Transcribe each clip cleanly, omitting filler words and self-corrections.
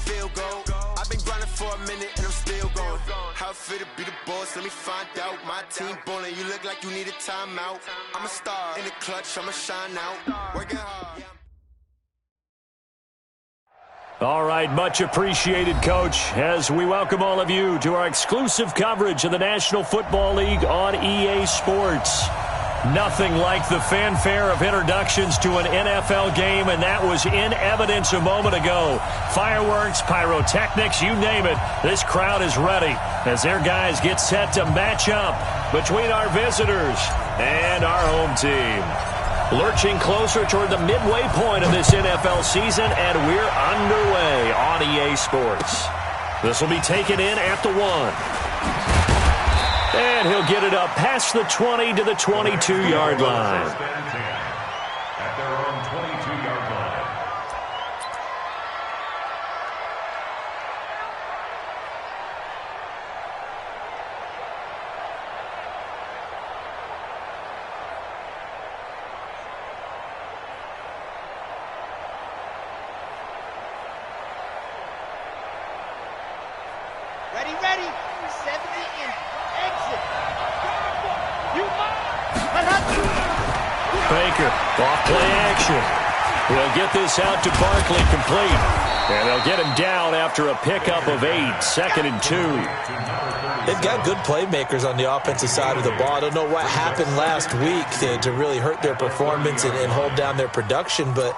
field goal. I've been grinding for a minute and I'm still going. How it feel to be the boss, let me find out. My team ballin', you look like you need a timeout. I'm a star in the clutch, I'ma shine out. Working hard. All right, much appreciated, Coach, as we welcome all of you to our exclusive coverage of the National Football League on EA Sports. Nothing like the fanfare of introductions to an NFL game, and that was in evidence a moment ago. Fireworks, pyrotechnics, you name it, this crowd is ready as their guys get set to match up between our visitors and our home team. Lurching closer toward the midway point of this NFL season, and we're underway on EA Sports. This will be taken in at the 1. And he'll get it up past the 20 to the 22-yard line. At their own 22-yard line. Ready, 70 in. Exit. Baker, off play action. We'll get this out to Barkley complete. And they'll get him down after a pickup of 8, 2nd and 2. They've got good playmakers on the offensive side of the ball. I don't know what happened last week to really hurt their performance and hold down their production, but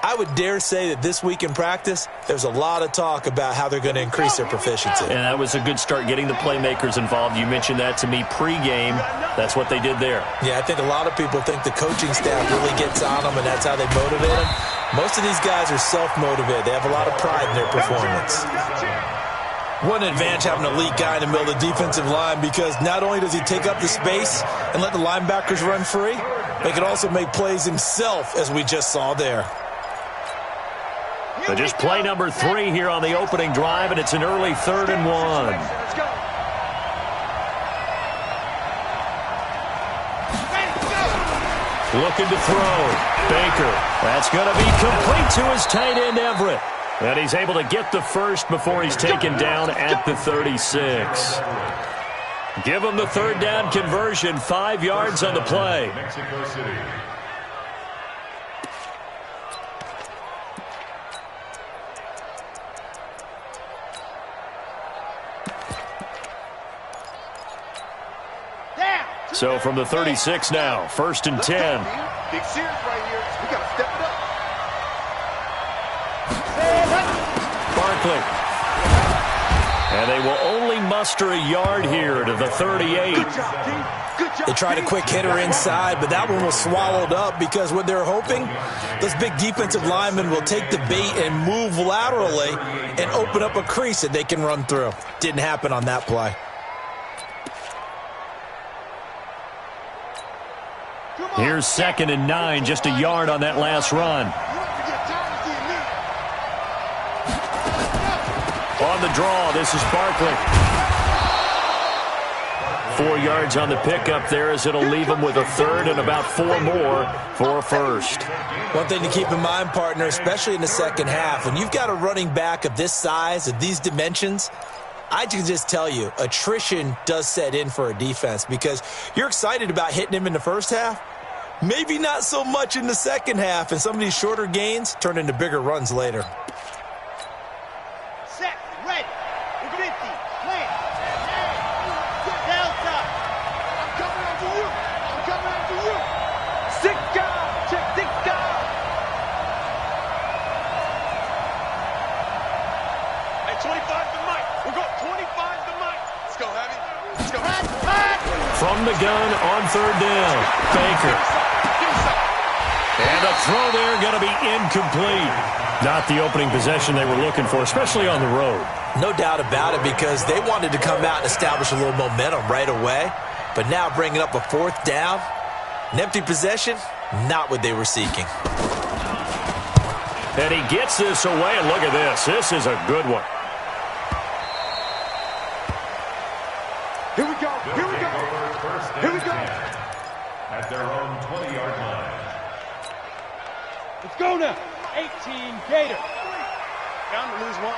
I would dare say that this week in practice, there's a lot of talk about how they're going to increase their proficiency. And that was a good start, getting the playmakers involved. You mentioned that to me pregame. That's what they did there. Yeah, I think a lot of people think the coaching staff really gets on them, and that's how they motivate them. Most of these guys are self-motivated. They have a lot of pride in their performance. One advantage having an elite guy in the middle of the defensive line, because not only does he take up the space and let the linebackers run free, but he can also make plays himself, as we just saw there. But just play number 3 here on the opening drive, and it's an early 3rd and 1. Looking to throw. Baker. That's going to be complete to his tight end, Everett. And he's able to get the first before he's taken down at the 36. Give him the 3rd down conversion, 5 yards on the play. Mexico City. So from the 36 now, 1st and 10. Big series right here. We got to step it up. Barkley. And they will only muster a yard here to the 38. They tried a quick hitter inside, but that one was swallowed up because what they're hoping, those big defensive linemen will take the bait and move laterally and open up a crease that they can run through. Didn't happen on that play. Here's 2nd and 9, just a yard on that last run. On the draw, this is Barkley. 4 yards on the pickup there, as it'll leave him with a 3rd and about 4 more for a 1st. One thing to keep in mind, partner, especially in the second half, when you've got a running back of this size, of these dimensions, I can just tell you, attrition does set in for a defense, because you're excited about hitting him in the first half, maybe not so much in the second half, and some of these shorter gains turn into bigger runs later. Set, ready, 50, plant, Delta. I'm coming after you. I'm coming after you. Six guys, check 6 guys. Hey, 25 to Mike. We're going 25 to Mike. Let's go, Heavy. Let's go. From the gun on 3rd down, Baker. And a throw there going to be incomplete. Not the opening possession they were looking for, especially on the road. No doubt about it, because they wanted to come out and establish a little momentum right away. But now bringing up a 4th down, an empty possession, not what they were seeking. And he gets this away, and look at this. This is a good one. Here we go. Here we go. Here we go. At their own 20-yard line. Let's go now. 18 Gator. Bound to lose one.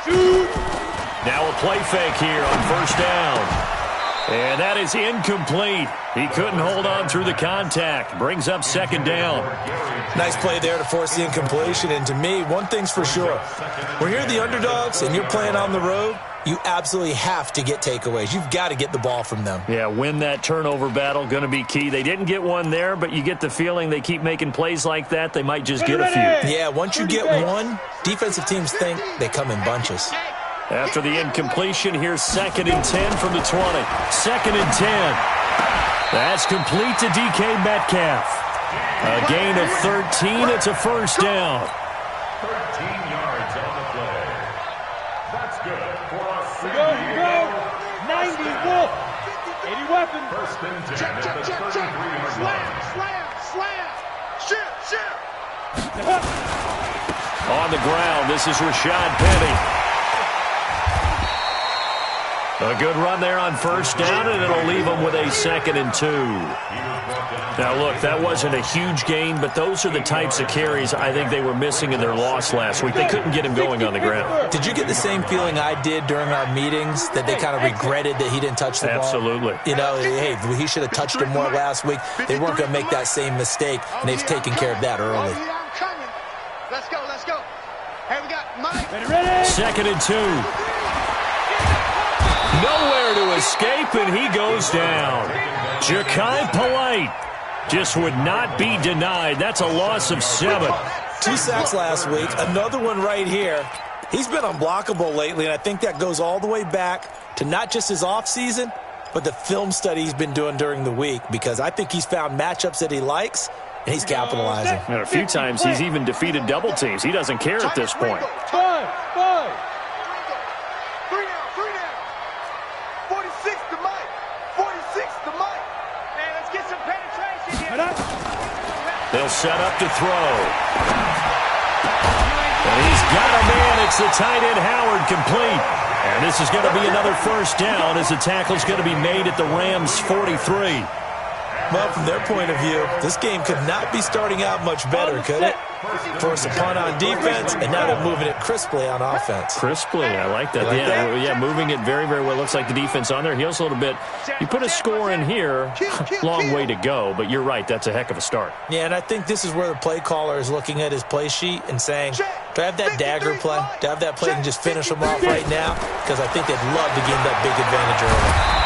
Now a play fake here on first down. And that is incomplete. He couldn't hold on through the contact. Brings up second down. Nice play there to force the incompletion. And to me, one thing's for sure. When you're the underdogs and you're playing on the road, you absolutely have to get takeaways. You've got to get the ball from them. Yeah, win that turnover battle, going to be key. They didn't get one there, but you get the feeling they keep making plays like that, they might just get a few. Yeah, once you get one, defensive teams think they come in bunches. After the incompletion, here's 2nd and 10 from the 20. 2nd and 10. That's complete to DK Metcalf. A gain of 13. It's a first down. 13 yards on the play. That's good for us. Here we go. 90 Wolf. 80 weapon. First and 10 Check. at the 33-yard line. Slam. Shit. On the ground, this is Rashad Penny. A good run there on first down, and it'll leave them with a 2nd and 2. Now, look, that wasn't a huge gain, but those are the types of carries I think they were missing in their loss last week. They couldn't get him going on the ground. Did you get the same feeling I did during our meetings, that they kind of regretted that he didn't touch the ball? Absolutely. You know, hey, he should have touched him more last week. They weren't going to make that same mistake, and they've taken care of that early. Let's go. Hey, we got Mike. Ready? 2nd and 2. Nowhere to escape, and he goes down. Ja'Kai Polite just would not be denied. That's a loss of 7. 2 sacks last week, another one right here. He's been unblockable lately, and I think that goes all the way back to not just his offseason, but the film study he's been doing during the week, because I think he's found matchups that he likes, and he's capitalizing. And a few times he's even defeated double teams. He doesn't care at this point. 5. 3 down. 46 to Mike. 46 to Mike. Man, let's get some penetration here. They'll set up to throw. And he's got a man. It's the tight end Howard, complete. And this is going to be another first down as the tackle's going to be made at the Rams' 43. Well, from their point of view, this game could not be starting out much better, could it? Force a punt on defense, and now they're moving it crisply on offense. Crisply, I like that. Yeah, moving it very, very well. Looks like the defense on their heels a little bit. You put a score in here, long way to go, but you're right, that's a heck of a start. Yeah, and I think this is where the play caller is looking at his play sheet and saying, do I have that dagger play? Do I have that play and just finish them off right now? Because I think they'd love to gain that big advantage early.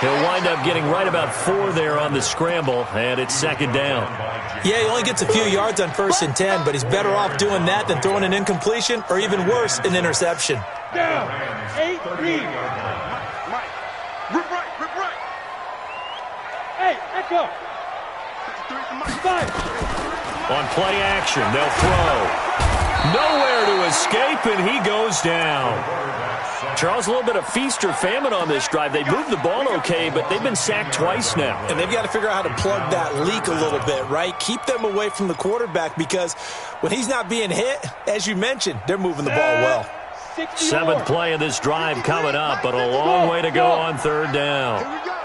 He'll wind up getting right about 4 there on the scramble, and it's 2nd down. Yeah, he only gets a few yards on 1st and 10, but he's better off doing that than throwing an incompletion or even worse, an interception. Down. 8-3. Mike. Rip right. Hey, echo. 5. On play action, they'll throw. Nowhere to escape, and he goes down. Charles, a little bit of feast or famine on this drive. They moved the ball okay, but they've been sacked twice now. And they've got to figure out how to plug that leak a little bit, right? Keep them away from the quarterback, because when he's not being hit, as you mentioned, they're moving the ball well. 7th play of this drive coming up, but a long way to go on 3rd down. Here we go.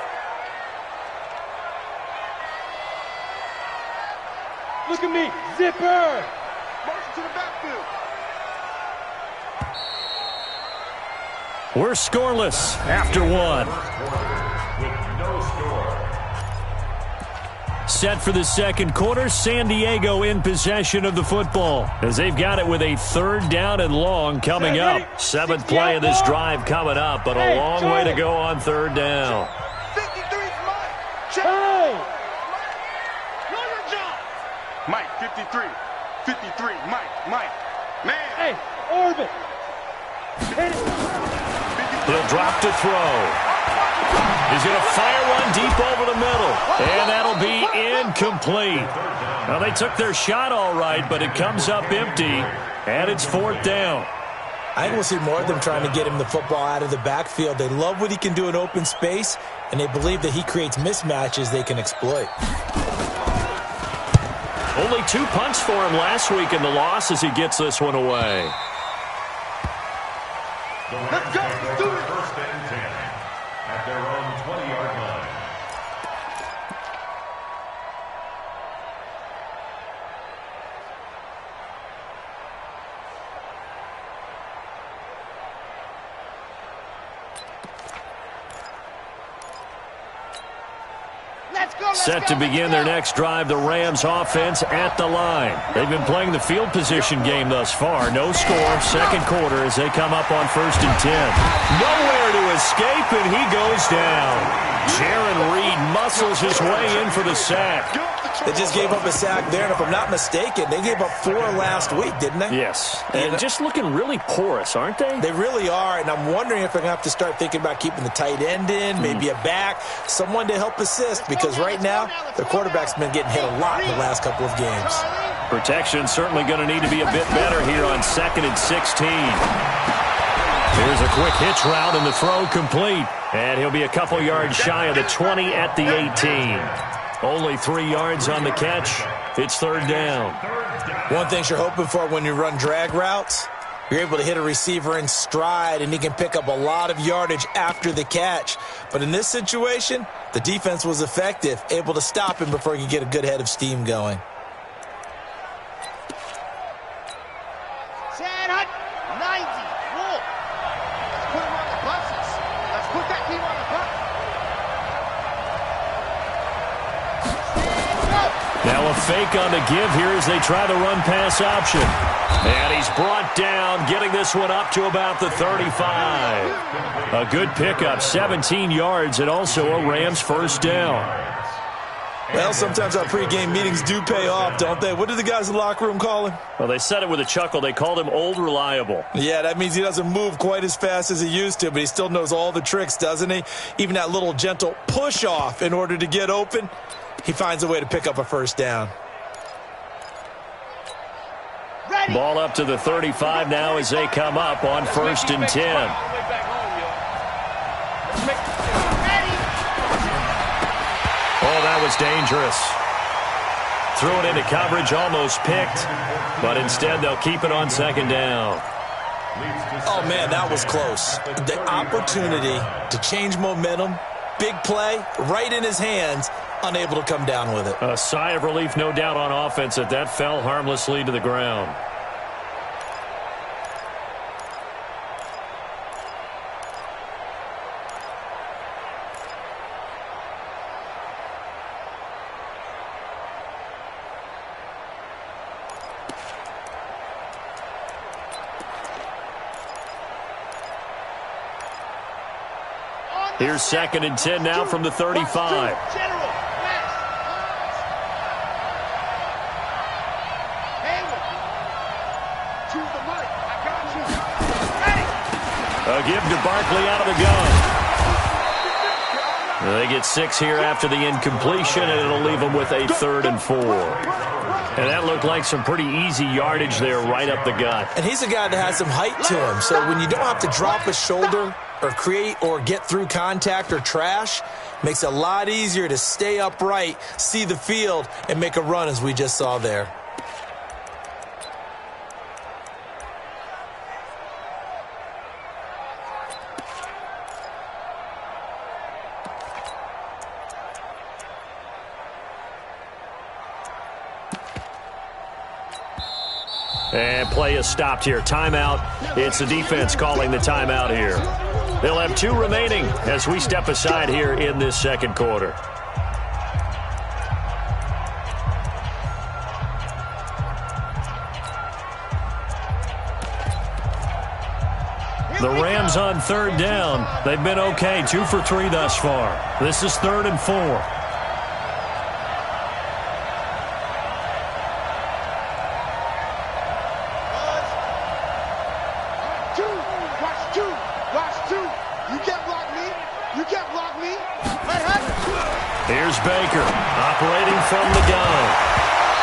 Look at me. Zipper. Motion to the backfield. We're scoreless after 1. With no score. Set for the 2nd quarter, San Diego in possession of the football as they've got it with a 3rd down and long coming up. 7th play of this drive coming up, but a long way to go on 3rd down. 53's Mike. Hey! Know your job. Mike, 53. 53. Mike. Man. Hey, Orbit. Hit it. He'll drop to throw. He's going to fire one deep over the middle, and that'll be incomplete. Well, they took their shot all right, but it comes up empty, and it's 4th down. I think we'll see more of them trying to get him the football out of the backfield. They love what he can do in open space, and they believe that he creates mismatches they can exploit. Only 2 punts for him last week in the loss as he gets this one away. Let's go. Let's do it. 1st and 10 at their own 20-yard line. Set to begin their next drive, the Rams offense at the line. They've been playing the field position game thus far. No score, second quarter as they come up on 1st and 10. Nowhere to escape, and he goes down. Jaron Reed muscles his way in for the sack. They just gave up a sack there, and if I'm not mistaken, they gave up 4 last week, didn't they? Yes, and just looking really porous, aren't they? They really are, and I'm wondering if they're going to have to start thinking about keeping the tight end in, maybe a back, someone to help assist, because right now, their quarterback's been getting hit a lot in the last couple of games. Protection certainly going to need to be a bit better here on 2nd and 16. Here's a quick hitch route, and the throw complete. And he'll be a couple yards shy of the 20 at the 18. Only 3 yards on the catch. It's 3rd down. One thing you're hoping for when you run drag routes, you're able to hit a receiver in stride, and he can pick up a lot of yardage after the catch. But in this situation, the defense was effective, able to stop him before he could get a good head of steam going. Now a fake on the give here as they try the run-pass option. And he's brought down, getting this one up to about the 35. A good pickup, 17 yards, and also a Rams 1st down. Well, sometimes our pregame meetings do pay off, don't they? What did the guys in the locker room call him? Well, they said it with a chuckle. They called him Old Reliable. Yeah, that means he doesn't move quite as fast as he used to, but he still knows all the tricks, doesn't he? Even that little gentle push-off in order to get open. He finds a way to pick up a 1st down. Ready. Ball up to the 35 now as they come up on 1st and 10. Oh, that was dangerous. Threw it into coverage, almost picked, but instead they'll keep it on 2nd down. Oh, man, that was close. The opportunity to change momentum, big play, right in his hands, unable to come down with it. A sigh of relief, no doubt, on offense that fell harmlessly to the ground. Here's 2nd and 10 now from the 35. A give to Barkley out of the gun. They get 6 here after the incompletion, and it'll leave them with a 3rd and 4. And that looked like some pretty easy yardage there right up the gut. And he's a guy that has some height to him, so when you don't have to drop a shoulder or create or get through contact or trash, makes it a lot easier to stay upright, see the field, and make a run as we just saw there. And play is stopped here. Timeout. It's the defense calling the timeout here. They'll have 2 remaining as we step aside here in this 2nd quarter. The Rams on 3rd down. They've been okay. 2 for 3 thus far. This is 3rd and 4. Here's Baker operating from the gun.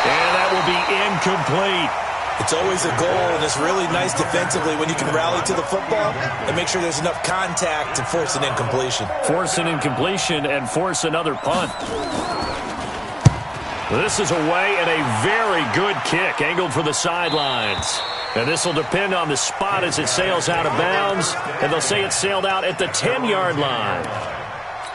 And that will be incomplete. It's always a goal, and it's really nice defensively when you can rally to the football and make sure there's enough contact to force an incompletion. Force an incompletion and force another punt. This is away and a very good kick angled for the sidelines. And this will depend on the spot as it sails out of bounds. And they'll say it sailed out at the 10-yard line.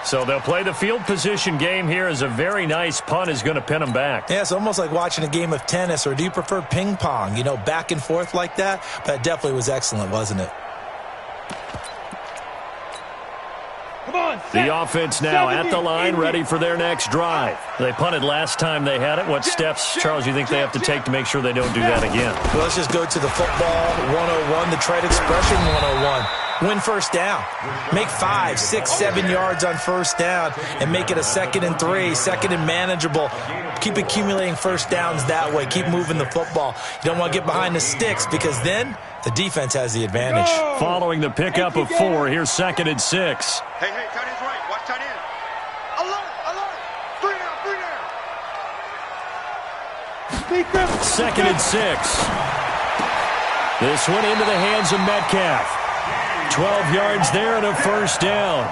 So they'll play the field position game here as a very nice punt is going to pin them back. Yeah, it's almost like watching a game of tennis, or do you prefer ping pong? You know, back and forth like that? That definitely was excellent, wasn't it? Come on. The offense now at the line, ready for their next drive. They punted last time they had it. What steps, Charles, you think they have to take to make sure they don't do that again? Well, let's just go to the football 101, the trade expression 101. Win first down. Make 5, 6, 7 yards on first down and make it a 2nd and 3, 2nd and manageable. Keep accumulating first downs that way. Keep moving the football. You don't want to get behind the sticks because then the defense has the advantage. Following the pickup of 4, here's 2nd and 6. Hey, tight end's right. Watch tight end. Alert. 3 down. 2nd and 6. This one into the hands of Metcalf. 12 yards there and a first down.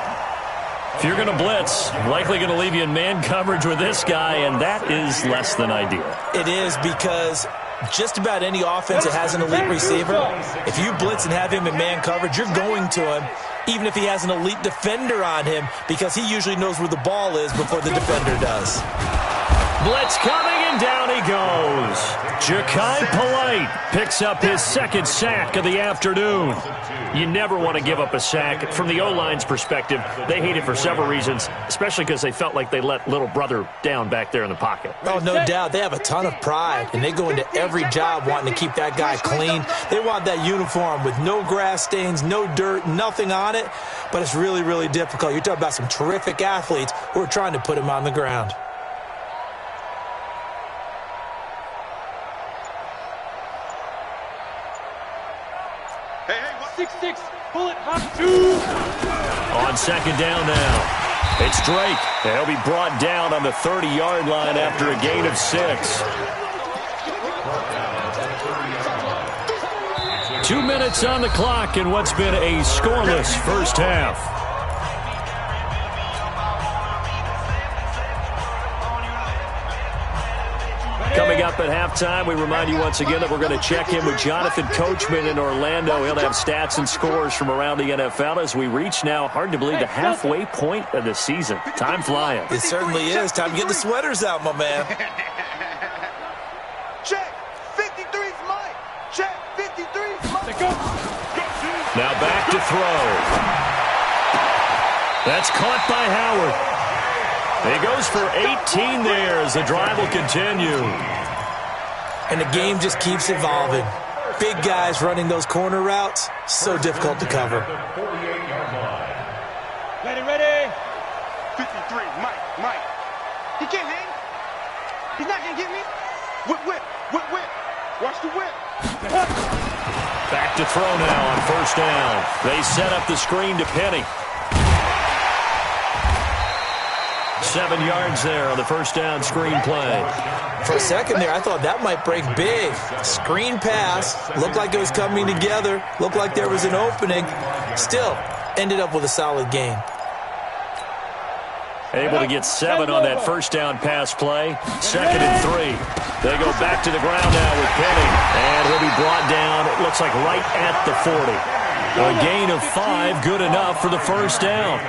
If you're going to blitz, likely going to leave you in man coverage with this guy, and that is less than ideal. It is because just about any offense that has an elite receiver, if you blitz and have him in man coverage, you're going to him, even if he has an elite defender on him, because he usually knows where the ball is before the defender does. Blitz coming, and down he goes. Ja'Kai Polite picks up his 2nd sack of the afternoon. You never want to give up a sack. From the O-line's perspective, they hate it for several reasons, especially because they felt like they let little brother down back there in the pocket. Oh, no doubt. They have a ton of pride, and they go into every job wanting to keep that guy clean. They want that uniform with no grass stains, no dirt, nothing on it, but it's really, really difficult. You're talking about some terrific athletes who are trying to put him on the ground. Hey, 6-6, bullet hop 2. On 2nd down now, it's Drake. And he'll be brought down on the 30-yard line after a gain of 6. 2 minutes on the clock in what's been a scoreless first half. Coming up at halftime, we remind you once again that we're going to check in with Jonathan Coachman in Orlando. He'll have stats and scores from around the NFL as we reach now, hard to believe, the halfway point of the season. Time flying. It certainly is. Time to get the sweaters out, my man. Check. 53's mine. Check. 53's mine. Go. Now back to throw. That's caught by Howard. He goes for 18 there as the drive will continue. And the game just keeps evolving. Big guys running those corner routes, so difficult to cover. Ready. 53, Mike. He can't hang. He's not going to get me. Whip. Watch the whip. Back to throw now on first down. They set up the screen to Penny. 7 yards there on the first down screen play. For a second there, I thought that might break big. Screen pass. Looked like it was coming together. Looked like there was an opening. Still, ended up with a solid gain. Able to get 7 on that first down pass play. 2nd and 3. They go back to the ground now with Penny. And he'll be brought down, it looks like right at the 40. A gain of 5, good enough for the first down.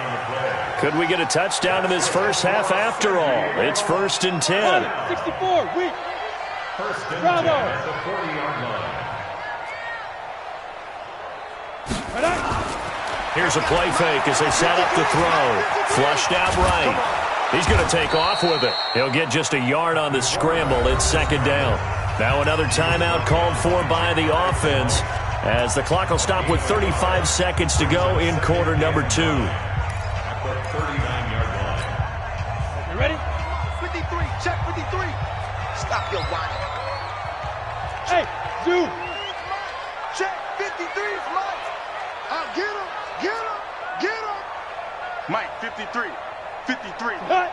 Could we get a touchdown in this first half after all? It's 1st and 10. 64, weak. First and 10 at the 40-yard line. Here's a play fake as they set up the throw. Flushed out right. He's going to take off with it. He'll get just a yard on the scramble. It's 2nd down. Now another timeout called for by the offense as the clock will stop with 35 seconds to go in quarter number 2. 39-yard line. You ready? 53, check 53. Stop your whining. Hey, Zoo. Check 53's Mike. Get him. Mike, 53. 53. Cut.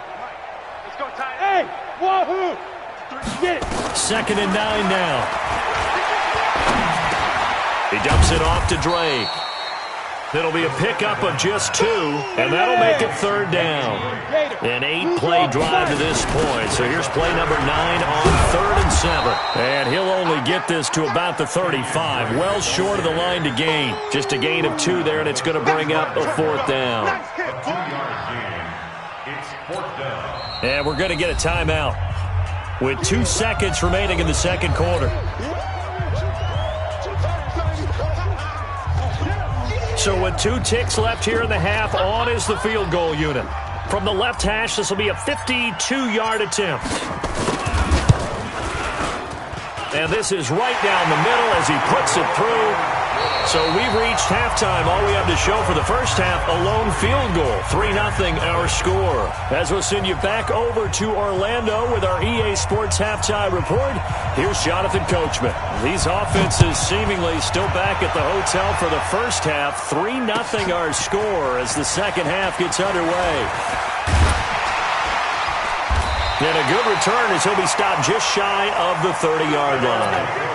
Let's go, Ty. Hey, wahoo. Get it. 2nd and 9 now. He dumps it off to Drake. It'll be a pickup of just 2, and that'll make it 3rd down. An 8-play drive to this point. So here's play number 9 on 3rd and 7. And he'll only get this to about the 35. Well short of the line to gain. Just a gain of 2 there, and it's going to bring up a 4th down. A 2-yard gain. It's 4th down. And we're going to get a timeout with 2 seconds remaining in the second quarter. So with 2 ticks left here in the half, on is the field goal unit. From the left hash, this will be a 52-yard attempt. And this is right down the middle as he puts it through. So we've reached halftime. All we have to show for the first half, a lone field goal. 3-0 our score. As we'll send you back over to Orlando with our EA Sports Halftime Report, here's Jonathan Coachman. These offenses seemingly still back at the hotel for the first half. 3-0 our score as the second half gets underway. And a good return as he'll be stopped just shy of the 30-yard line.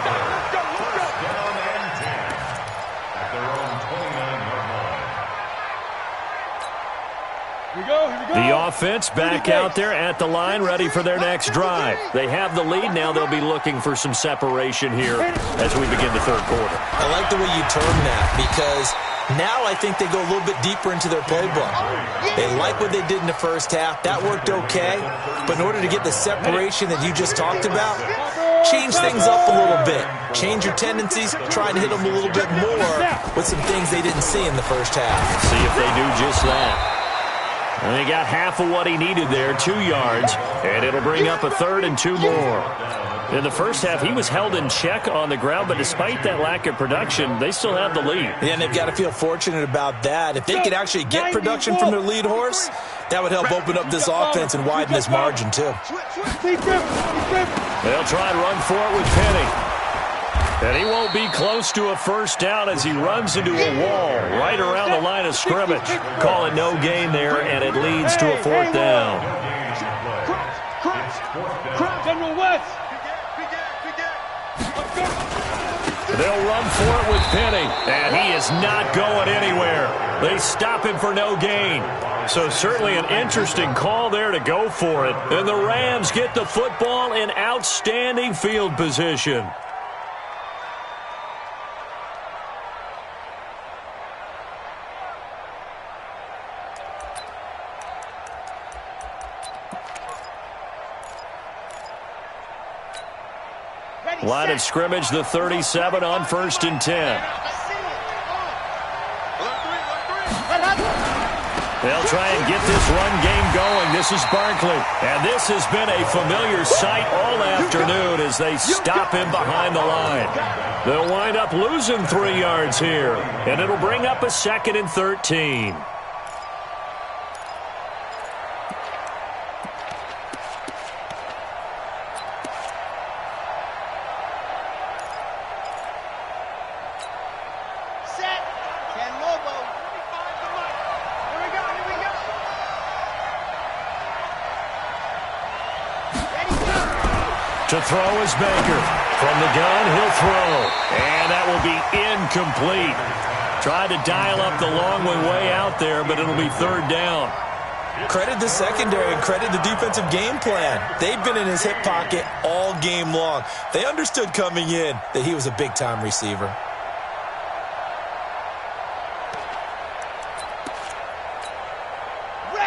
The offense back out there at the line, ready for their next drive. They have the lead. Now they'll be looking for some separation here as we begin the third quarter. I like the way you term that because now I think they go a little bit deeper into their playbook. They like what they did in the first half. That worked okay. But in order to get the separation that you just talked about, change things up a little bit. Change your tendencies. Try and hit them a little bit more with some things they didn't see in the first half. See if they do just that. And he got half of what he needed there, 2 yards, and it'll bring up a 3rd and 2 more. In the first half, he was held in check on the ground, but despite that lack of production, they still have the lead. And they've got to feel fortunate about that. If they could actually get production from their lead horse, that would help open up this offense and widen this margin, too. They'll try and run for it with Penny. And he won't be close to a first down as he runs into a wall right around the line of scrimmage. Call it no gain there, and it leads to a 4th down. They'll run for it with Penny, and he is not going anywhere. They stop him for no gain. So certainly an interesting call there to go for it. And the Rams get the football in outstanding field position. Line of scrimmage, the 37 on 1st and 10. They'll try and get this run game going. This is Barkley. And this has been a familiar sight all afternoon as they stop him behind the line. They'll wind up losing 3 yards here. And it'll bring up a 2nd and 13. To throw is Baker. From the gun, he'll throw. And that will be incomplete. Tried to dial up the long way out there, but it'll be 3rd down. Credit the secondary and credit the defensive game plan. They've been in his hip pocket all game long. They understood coming in that he was a big-time receiver.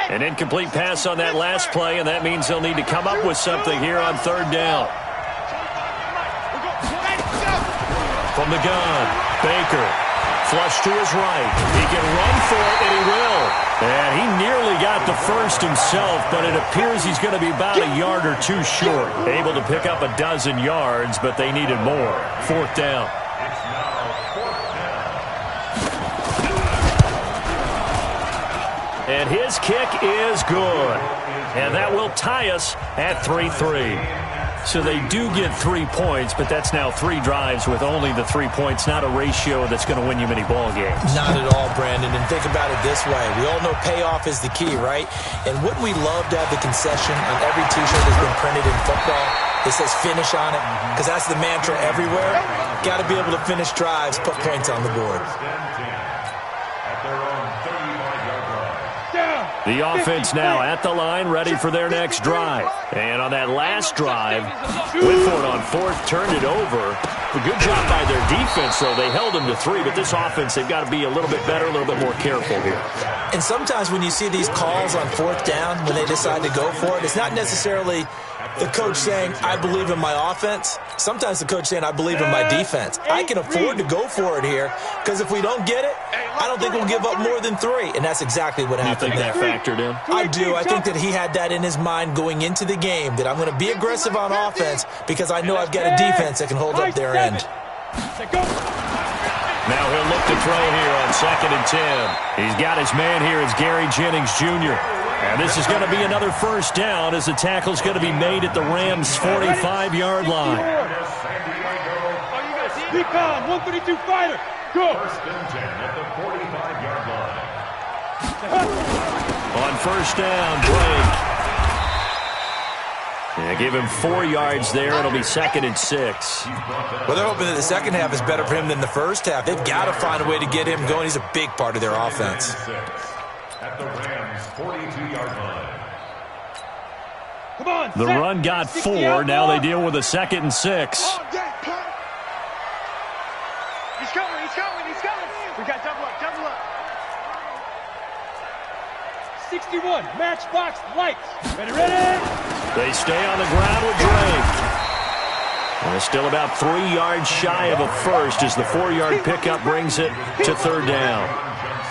An incomplete pass on that last play, and that means they'll need to come up with something here on 3rd down. From the gun, Baker, flush to his right. He can run for it, and he will. And he nearly got the first himself, but it appears he's going to be about a yard or 2 short. Able to pick up a dozen yards, but they needed more. 4th down. And his kick is good. And that will tie us at 3-3. So they do get 3 points, but that's now 3 drives with only the 3 points, not a ratio that's going to win you many ball games. Not at all, Brandon. And think about it this way. We all know payoff is the key, right? And wouldn't we love to have the concession on every T-shirt that's been printed in football? It says finish on it, because that's the mantra everywhere. Got to be able to finish drives, put points on the board. The offense now at the line, ready for their next drive. And on that last drive, Whitford on 4th turned it over. A good job by their defense, though. They held them to 3, but this offense, they've got to be a little bit better, a little bit more careful here. And sometimes when you see these calls on 4th down, when they decide to go for it, it's not necessarily the coach saying, I believe in my offense. Sometimes the coach saying, I believe in my defense. I can afford to go for it here because if we don't get it, I don't think we'll give up more than 3. And that's exactly what happened there. You think that factored in? I do. I think that he had that in his mind going into the game, that I'm going to be aggressive on offense because I know I've got a defense that can hold up their end. Now he'll look to throw here on 2nd and 10. He's got his man here. It's Gary Jennings Jr. And this is going to be another first down as the tackle's going to be made at the Rams' 45-yard line. Be calm, 132 fighter. Go. 1st and 10 at the 45-yard line. On first down, Drake. Yeah, give him 4 yards there. It'll be 2nd and 6. Well, they're hoping that the second half is better for him than the first half. They've got to find a way to get him going. He's a big part of their offense. At the Rams' 42-yard line. Come on, The run got 4. Now they deal with a 2nd and 6. He's coming, he's coming, he's coming. We got double up, double up. 61, matchbox lights. Ready, ready? They stay on the ground with Drake. And it's still about 3 yards shy of a first as the 4-yard pickup brings it to 3rd down.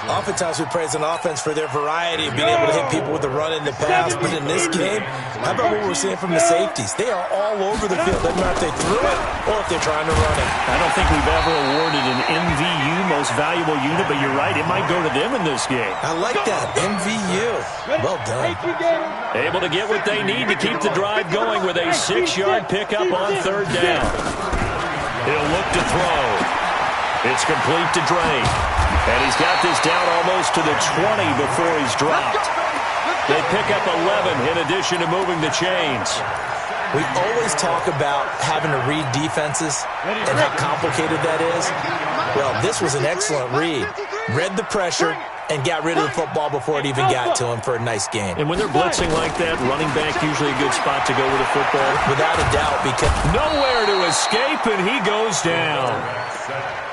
Oftentimes we praise an offense for their variety of being able to hit people with the run in the pass. But in this game, how about what we're seeing from the safeties? They are all over the field. Doesn't matter if they threw it or if they're trying to run it. I don't think we've ever awarded an MVU, most valuable unit, but you're right, it might go to them in this game. I like that. MVU. Well done. Able to get what they need to keep the drive going with a 6-yard pickup on 3rd down. He'll look to throw. It's complete to Drake. And he's got this down almost to the 20 before he's dropped. They pick up 11 in addition to moving the chains. We always talk about having to read defenses and how complicated that is. Well, this was an excellent read. Read the pressure and got rid of the football before it even got to him for a nice gain. And when they're blitzing like that, running back usually a good spot to go with a football. Without a doubt, because nowhere to escape, and he goes down.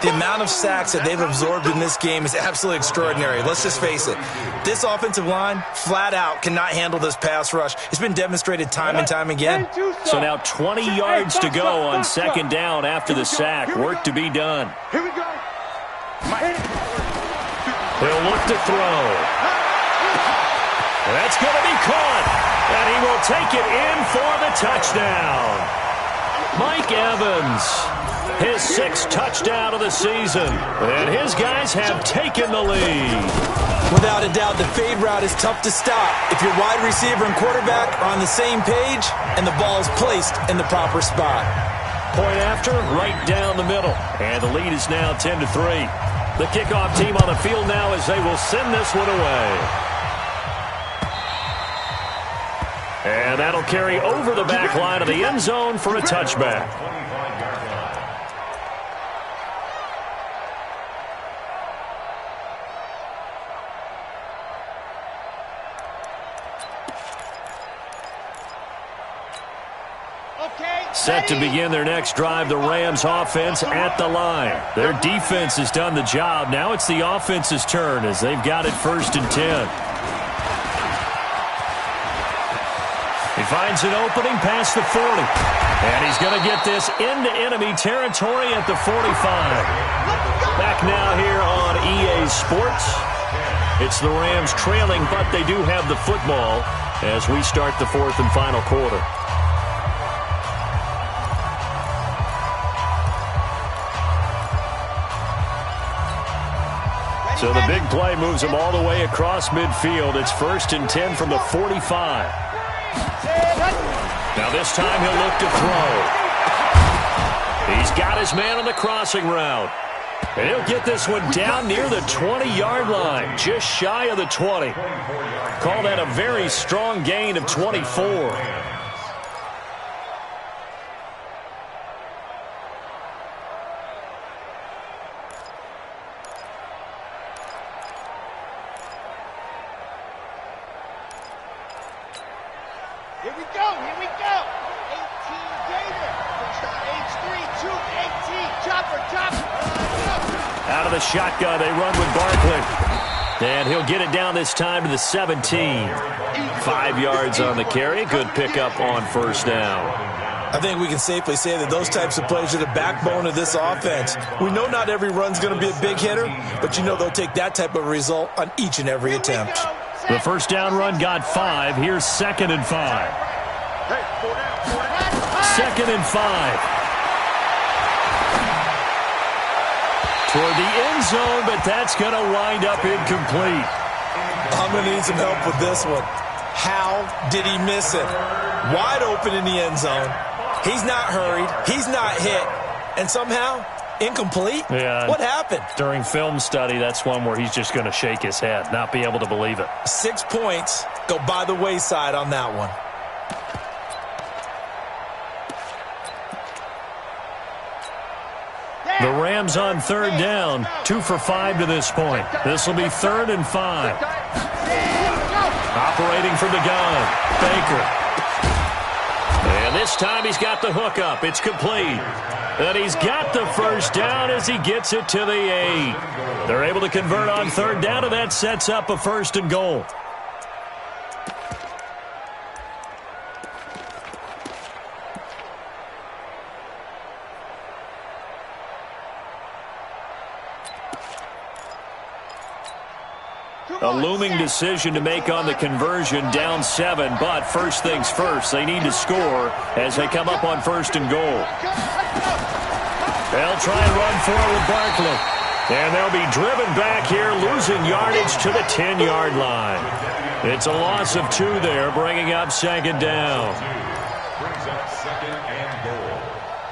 The amount of sacks that they've absorbed in this game is absolutely extraordinary. Let's just face it. This offensive line, flat out, cannot handle this pass rush. It's been demonstrated time and time again. So now 20 yards to go on 2nd down after the sack. Work to be done. Here we go. He'll look to throw. That's going to be caught. And he will take it in for the touchdown. Mike Evans. His 6th touchdown of the season. And his guys have taken the lead. Without a doubt, the fade route is tough to stop if your wide receiver and quarterback are on the same page and the ball is placed in the proper spot. Point after, right down the middle. And the lead is now 10-3. The kickoff team on the field now as they will send this one away. And that'll carry over the back line of the end zone for a touchback. Set to begin their next drive, the Rams offense at the line. Their defense has done the job. Now it's the offense's turn as they've got it 1st and 10. He finds an opening past the 40. And he's going to get this into enemy territory at the 45. Back now here on EA Sports. It's the Rams trailing, but they do have the football as we start the 4th and final quarter. So the big play moves him all the way across midfield. It's 1st and 10 from the 45. Now this time he'll look to throw. He's got his man on the crossing route. And he'll get this one down near the 20-yard line, just shy of the 20. Call that a very strong gain of 24. Here we go, here we go. 18 Gator. H3, 2, 18. Chopper, chopper. Out of the shotgun, they run with Barkley. And he'll get it down this time to the 17. 5 yards on the carry. Good pickup on first down. I think we can safely say that those types of plays are the backbone of this offense. We know not every run's going to be a big hitter, but you know they'll take that type of result on each and every attempt. The first down run got 5. Here's 2nd and 5. Second and 5. Toward the end zone, but that's going to wind up incomplete. I'm going to need some help with this one. How did he miss it? Wide open in the end zone. He's not hurried. He's not hit. And somehow, incomplete? Yeah. What happened? During film study, that's one where he's just going to shake his head, not be able to believe it. 6 points go by the wayside on that one. The Rams on 3rd down, 2 for 5 to this point. This will be 3rd and 5. Operating from the gun, Baker. And this time he's got the hook up. It's complete. And he's got the first down as he gets it to the 8. They're able to convert on 3rd down, and that sets up a 1st and goal. A looming decision to make on the conversion, down 7, but first things first, they need to score as they come up on 1st and goal. They'll try and run forward Barkley. And they'll be driven back here, losing yardage to the 10-yard line. It's a loss of 2 there, bringing up 2nd down. Brings up 2nd and goal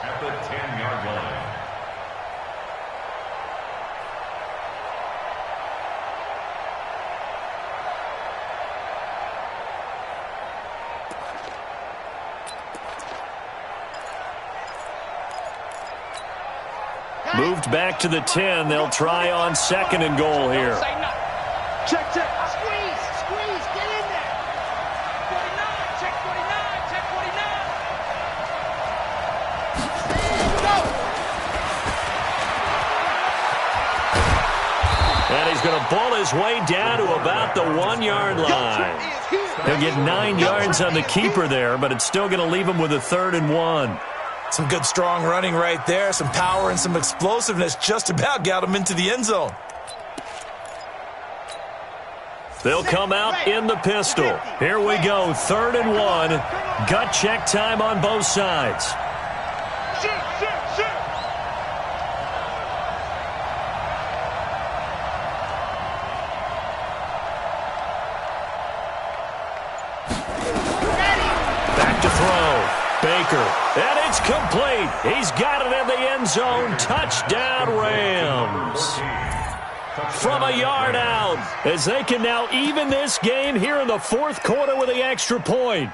at the 10-yard line. Moved back to the 10. They'll try on 2nd and goal here. Check, check. Squeeze, squeeze, get in there. 49, check 49, check 49. Go. And he's going to ball his way down to about the 1-yard line. He'll get 9 yards on the keeper there, but it's still going to leave him with a 3rd and 1. Some good strong running right there. Some power and some explosiveness just about got him into the end zone. They'll come out in the pistol. Here we go, 3rd and 1. Gut check time on both sides. Back to throw. Baker. And it's complete. He's got it in the end zone. Touchdown, Rams. From a yard out, as they can now even this game here in the 4th quarter with the extra point.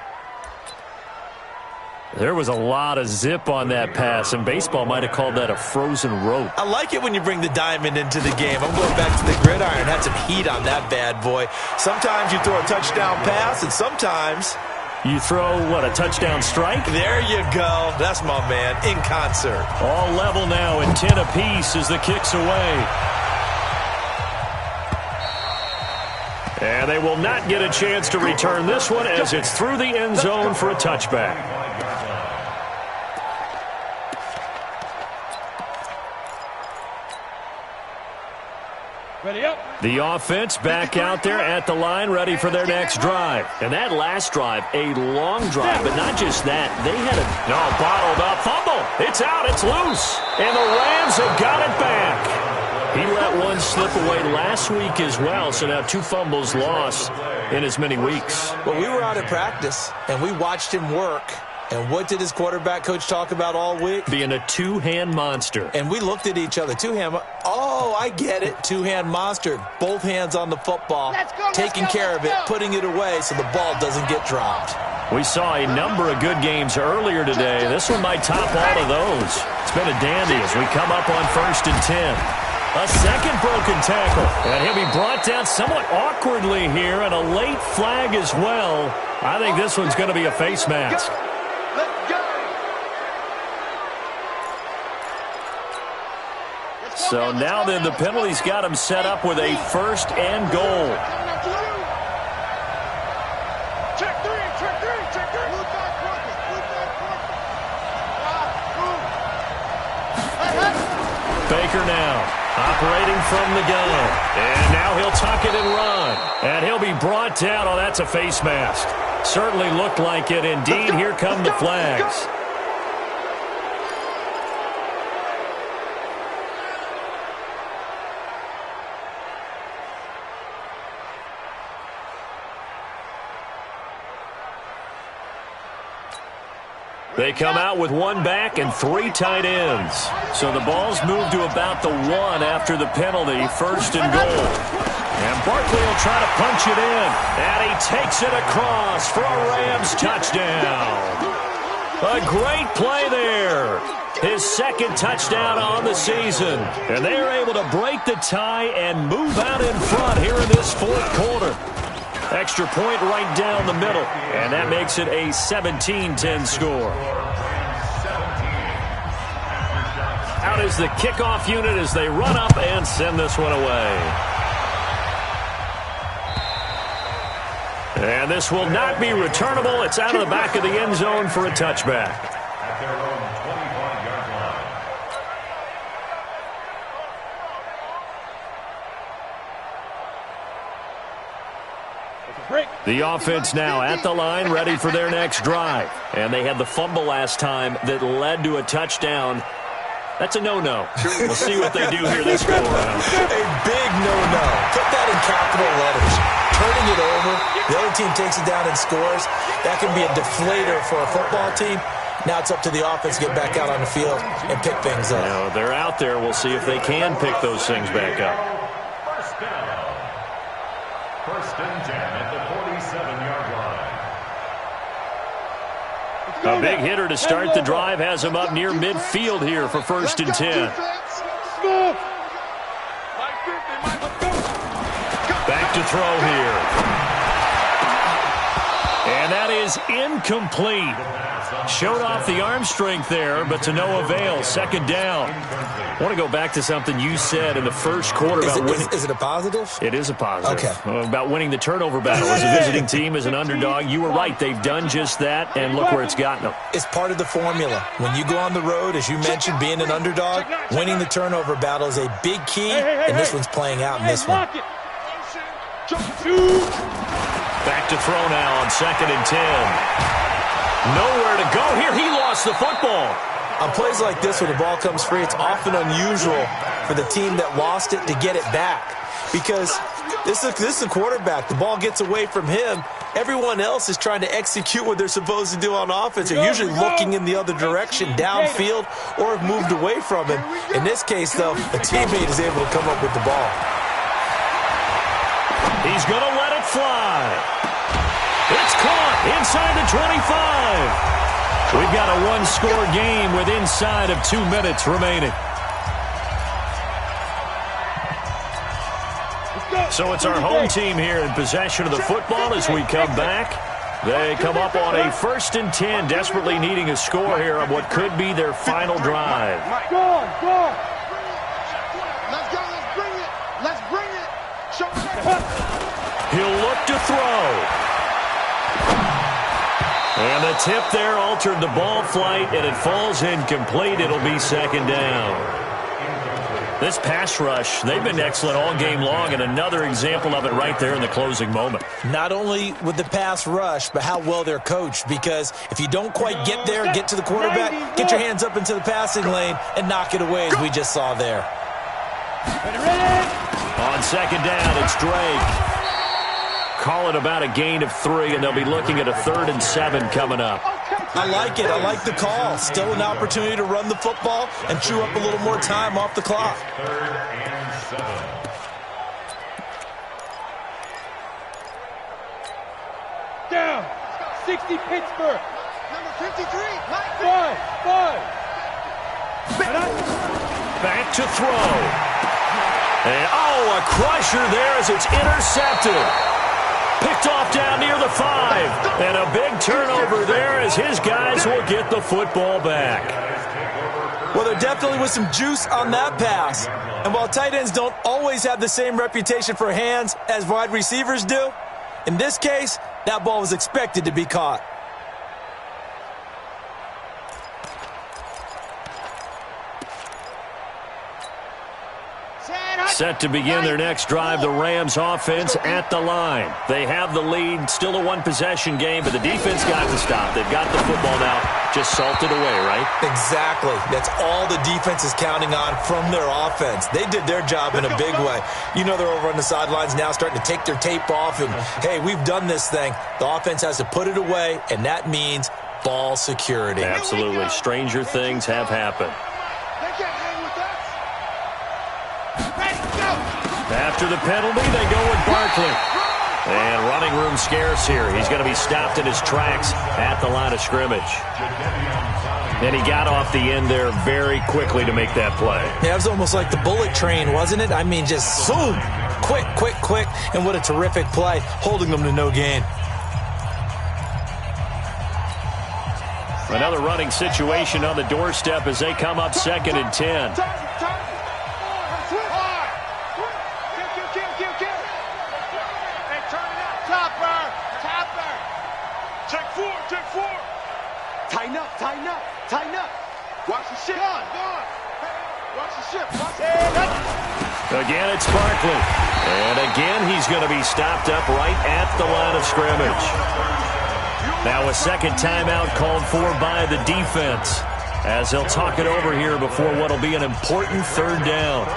There was a lot of zip on that pass, and baseball might have called that a frozen rope. I like it when you bring the diamond into the game. I'm going back to the gridiron. Had some heat on that bad boy. Sometimes you throw a touchdown pass, and sometimes you throw, what, a touchdown strike? There you go. That's my man, in concert. All level now at 10 apiece as the kick's away. And they will not get a chance to return this one as it's through the end zone for a touchback. Ready up. The offense back out there at the line, ready for their next drive. And that last drive, a long drive, but not just that. They had a bottled up fumble. It's out, it's loose. And the Rams have got it back. He let one slip away last week as well, so now 2 fumbles lost in as many weeks. Well, we were out at practice, and we watched him work. And what did his quarterback coach talk about all week? Being a 2-hand monster. And we looked at each other. 2-hand. Oh, I get it. 2-hand monster. Both hands on the football. Taking care of it, putting it away so the ball doesn't get dropped. We saw a number of good games earlier today. This one might top all of those. It's been a dandy as we come up on 1st and 10. A second broken tackle. And he'll be brought down somewhat awkwardly here, and a late flag as well. I think this one's going to be a face mask. So now then the penalty's got him set up with a 1st and goal. Check three. Baker now operating from the gun. And now he'll tuck it and run. And he'll be brought down. Oh, that's a face mask. Certainly looked like it. Indeed, here come the flags. They come out with 1 back and 3 tight ends. So the ball's moved to about the 1 after the penalty, 1st and goal. And Barkley will try to punch it in. And he takes it across for a Rams touchdown. A great play there. His 2nd touchdown on the season. And they are able to break the tie and move out in front here in this 4th quarter. Extra point right down the middle. And that makes it a 17-10 score. Out is the kickoff unit as they run up and send this one away. And this will not be returnable. It's out of the back of the end zone for a touchback. At their own 25-yard line. The offense now at the line, ready for their next drive. And they had the fumble last time that led to a touchdown. That's a no-no. We'll see what they do here this go-around. A big no-no. Put that in capital letters. Turning it over, the other team takes it down and scores. That can be a deflator for a football team. Now it's up to the offense to get back out on the field and pick things up. Now, they're out there. We'll see if they can pick those things back up. First down. 1st and 10 at the 47-yard line. A big hitter to start the drive has him up near midfield here for 1st and 10. Back to throw here. And that is incomplete. Showed off the arm strength there, but to no avail. 2nd down. I want to go back to something you said in the 1st quarter about winning. Is it a positive? It is a positive. Okay. About winning the turnover battle as a visiting team, as an underdog. You were right. They've done just that, and look where it's gotten them. It's part of the formula. When you go on the road, as you mentioned, being an underdog, winning the turnover battle is a big key, and this one's playing out in this one. Back to throw now on 2nd and 10. Nowhere to go here. He lost the football. On plays like this, when the ball comes free, it's often unusual for the team that lost it to get it back. Because this is the quarterback. The ball gets away from him. Everyone else is trying to execute what they're supposed to do on offense. They're usually looking in the other direction, downfield, or have moved away from him. In this case, though, a teammate is able to come up with the ball. He's going to let it fly. It's caught inside the 25. We've got a one-score game with inside of 2 minutes remaining. So it's our home team here in possession of the football as we come back. They come up on a 1st and 10, desperately needing a score here on what could be their final drive. Go on, go on. Let's go, let's bring it. Let's bring it. Show me. He'll look to throw. And the tip there altered the ball flight, and it falls incomplete. It'll be 2nd down. This pass rush, they've been excellent all game long, and another example of it right there in the closing moment. Not only with the pass rush, but how well they're coached. Because if you don't quite get there, get to the quarterback, get your hands up into the passing lane and knock it away, as we just saw there. On 2nd down, it's Drake. Call it about a gain of 3, and they'll be looking at a 3rd and 7 coming up. I like it. I like the call. Still an opportunity to run the football and chew up a little more time off the clock. 3rd and 7. Down. 60 Pittsburgh. Number 53. Five. Back to throw. And, a crusher there as it's intercepted. Picked off down near the 5. And a big turnover there as his guys will get the football back. Well, there definitely was some juice on that pass. And while tight ends don't always have the same reputation for hands as wide receivers do, in this case, that ball was expected to be caught. Set to begin their next drive, the Rams offense at the line. They have the lead, still a one-possession game, but the defense got to stop. They've got the football now, just salted away, right? Exactly. That's all the defense is counting on from their offense. They did their job in a big way. You know they're over on the sidelines now starting to take their tape off, and, hey, we've done this thing. The offense has to put it away, and that means ball security. Absolutely. Stranger things have happened. After the penalty, they go with Barkley. And running room scarce here. He's going to be stopped in his tracks at the line of scrimmage. And he got off the end there very quickly to make that play. Yeah, it was almost like the bullet train, wasn't it? I mean, just zoom. Quick, quick, quick. And what a terrific play, holding them to no gain. Another running situation on the doorstep as they come up 2nd and 10. Tighten up. Watch the ship. Go on. Watch the ship. Again, it's Barkley. And again, he's going to be stopped up right at the line of scrimmage. Now a second timeout called for by the defense as they'll talk it over here before what will be an important 3rd down.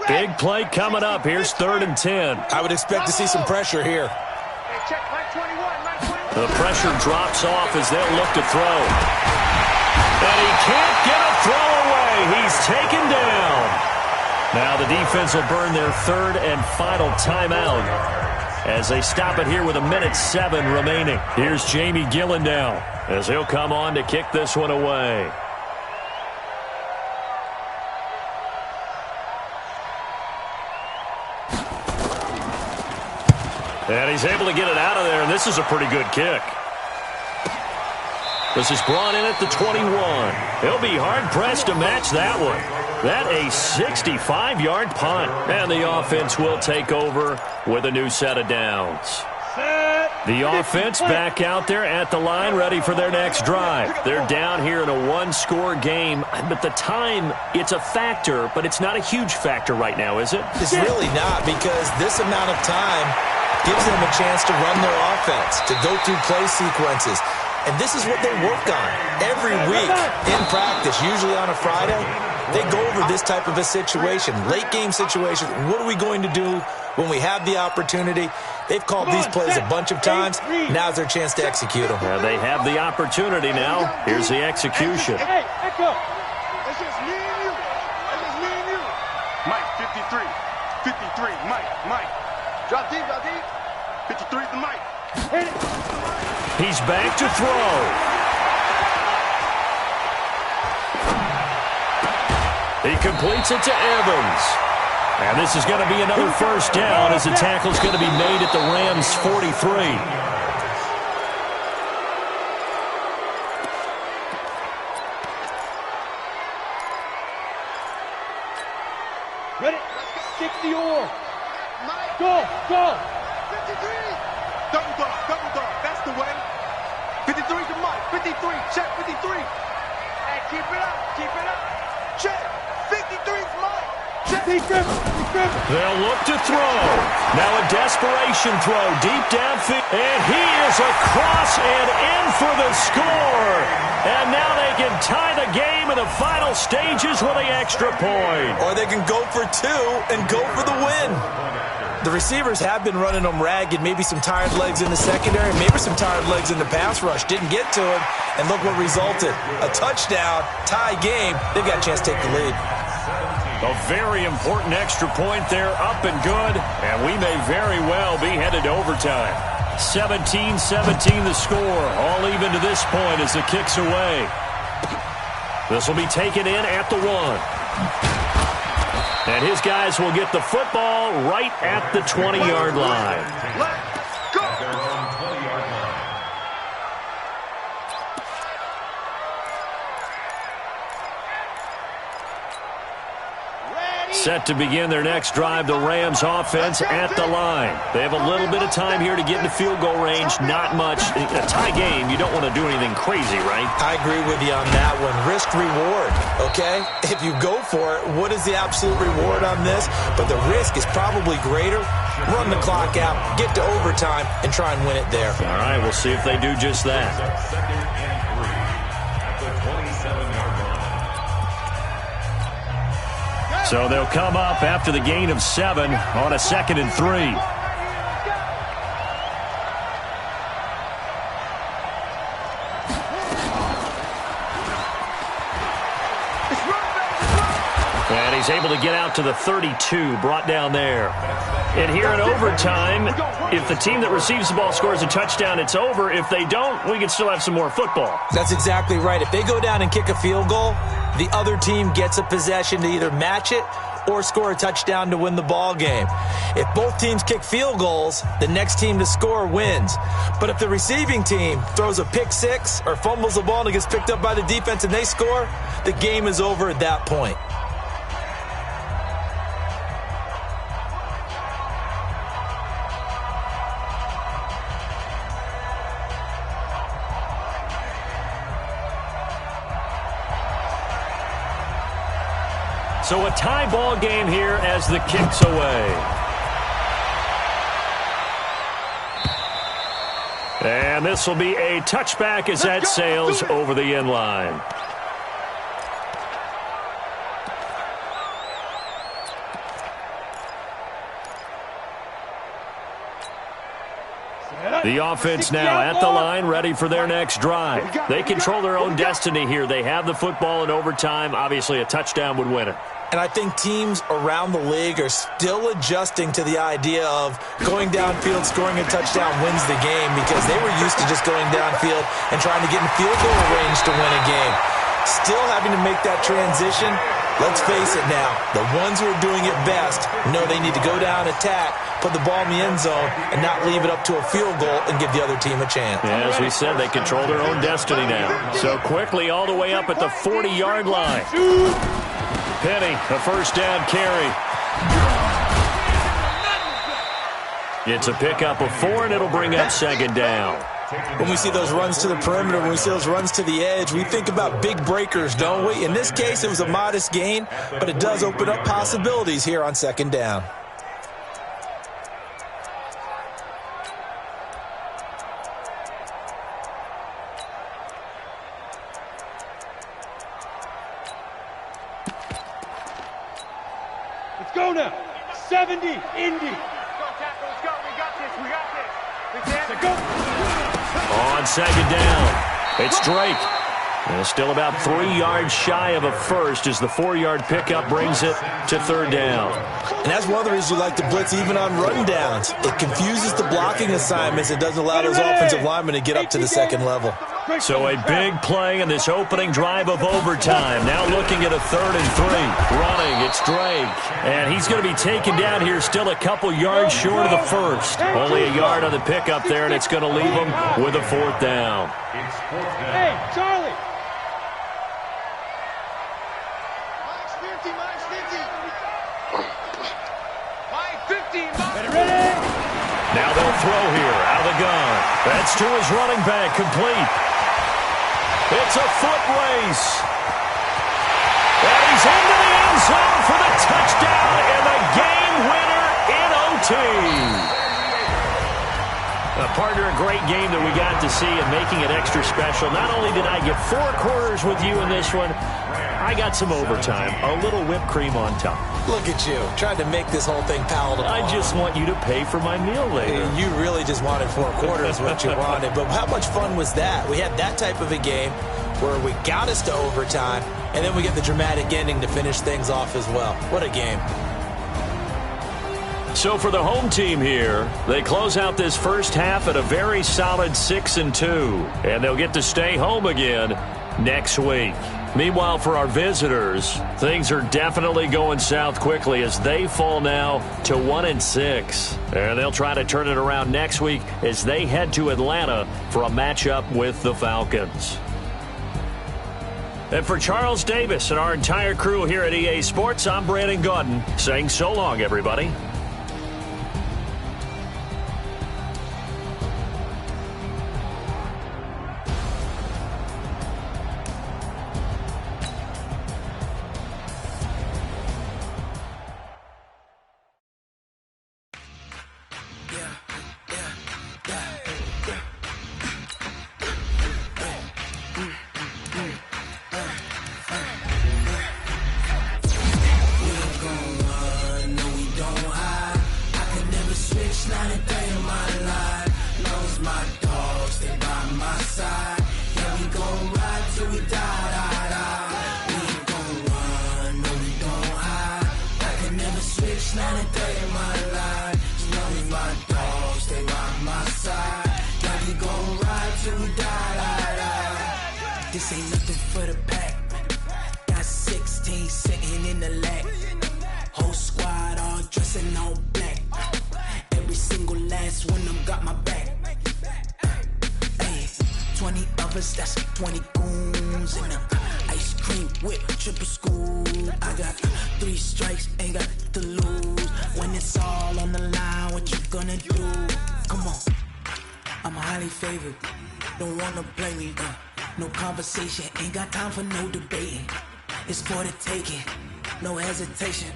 Big play coming up. Here's 3rd and 10. I would expect to see some pressure here. The pressure drops off as they'll look to throw. And he can't get a throw away. He's taken down. Now the defense will burn their 3rd and final timeout as they stop it here with 1:07 remaining. Here's Jamie Gillen now as he'll come on to kick this one away. And he's able to get it out of there, and this is a pretty good kick. This is brought in at the 21. He'll be hard-pressed to match that one. That a 65-yard punt. And the offense will take over with a new set of downs. The offense back out there at the line, ready for their next drive. They're down here in a one-score game. But the time, it's a factor, but it's not a huge factor right now, is it? It's really not, because this amount of time gives them a chance to run their offense, to go through play sequences. And this is what they work on every week in practice, usually on a Friday. They go over this type of a situation, late-game situation. What are we going to do when we have the opportunity? They've called these plays a bunch of times. Now's their chance to execute them. They have the opportunity now. Here's the execution. Hey, Echo. It's just me and you. It's just me and you. Mike, 53. 53. Mike. Drop deep. 53 to Mike. Hit it. He's back to throw. He completes it to Evans. And this is going to be another first down as the tackle's going to be made at the Rams' 43. Ready? Stick the oar. Go. 53. Double dog. That's the way. 53 to Mike. 53. Check 53. Hey, keep it up. Check. 53's Mike. Check. They'll look to throw. Now a desperation throw deep downfield. And he is across and in for the score. And now they can tie the game in the final stages with the extra point. Or they can go for 2 and go for the win. The receivers have been running them ragged, maybe some tired legs in the secondary, maybe some tired legs in the pass rush. Didn't get to him, and look what resulted. A touchdown, tie game. They've got a chance to take the lead. A very important extra point there, up and good, and we may very well be headed to overtime. 17-17 the score, all even to this point as the kick's away. This will be taken in at the 1. And his guys will get the football right at the 20-yard line. Let's go. Their own 20-yard line. Set to begin their next drive, the Rams offense at the line. They have a little bit of time here to get into field goal range, not much. A tie game, you don't want to do anything crazy, right? I agree with you on that one. Risk-reward, okay? If you go for it, what is the absolute reward on this? But the risk is probably greater. Run the clock out, get to overtime, and try and win it there. All right, we'll see if they do just that. Second and 3 at the 27-yard line. So they'll come up after the gain of 7 on a 2nd and 3. And he's able to get out to the 32, brought down there. And here in overtime, if the team that receives the ball scores a touchdown, it's over. If they don't, we can still have some more football. That's exactly right. If they go down and kick a field goal, the other team gets a possession to either match it or score a touchdown to win the ball game. If both teams kick field goals, the next team to score wins. But if the receiving team throws a pick six or fumbles the ball and it gets picked up by the defense and they score, the game is over at that point. So a tie ball game here as the kick's away. And this will be a touchback as that sails over the end line. The offense now at the line, ready for their next drive. They control their own destiny here. They have the football in overtime. Obviously, a touchdown would win it. And I think teams around the league are still adjusting to the idea of going downfield, scoring a touchdown wins the game, because they were used to just going downfield and trying to get in field goal range to win a game. Still having to make that transition. Let's face it now, the ones who are doing it best know they need to go down, attack, put the ball in the end zone, and not leave it up to a field goal and give the other team a chance. Yeah, as we said, they control their own destiny now. So quickly all the way up at the 40-yard line. Penny, a first down carry. It's a pickup of 4, and it'll bring up second down. When we see those runs to the perimeter, when we see those runs to the edge, we think about big breakers, don't we? In this case, it was a modest gain, but it does open up possibilities here on second down. Let's go now. 70, Indy. Let's go. We got this. Let's go. On second down, it's Drake. And still about 3 yards shy of a first as the 4-yard pickup brings it to third down. And that's one of the reasons you like to blitz even on run downs. It confuses the blocking assignments. It doesn't allow those offensive linemen to get up to the second level. So a big play in this opening drive of overtime. Now looking at a 3rd and 3. Running, it's Drake. And he's going to be taken down here still a couple yards short of the first. Only a yard on the pickup there, and it's going to leave him with a 4th down. It's 4th down. Hey, Charlie. Now they'll throw here out of the gun. That's to his running back, complete. It's a foot race. And he's into the end zone for the touchdown and the game winner in OT. Partner, a great game that we got to see and making it extra special. Not only did I get 4 quarters with you in this one, I got some overtime, a little whipped cream on top. Look at you, trying to make this whole thing palatable. I just want you to pay for my meal later. You really just wanted 4 quarters what you wanted. But how much fun was that? We had that type of a game where we got us to overtime, and then we get the dramatic ending to finish things off as well. What a game. So for the home team here, they close out this first half at a very solid 6-2, and they'll get to stay home again next week. Meanwhile, for our visitors, things are definitely going south quickly as they fall now to 1-6. And they'll try to turn it around next week as they head to Atlanta for a matchup with the Falcons. And for Charles Davis and our entire crew here at EA Sports, I'm Brandon Gaudin saying so long, everybody. This ain't nothing for the pack. Got 16 sitting in the lag. Whole squad all dressing all black. Every single last one of them got my back. Hey, 20 of us, that's 20 goons in them. Ice cream whip, triple scoop. I got 3 strikes, ain't got to lose. When it's all on the line, what you gonna do? Come on, I'm highly favored. Don't wanna play me, no conversation, ain't got time for no debating. It's for the taking, no hesitation.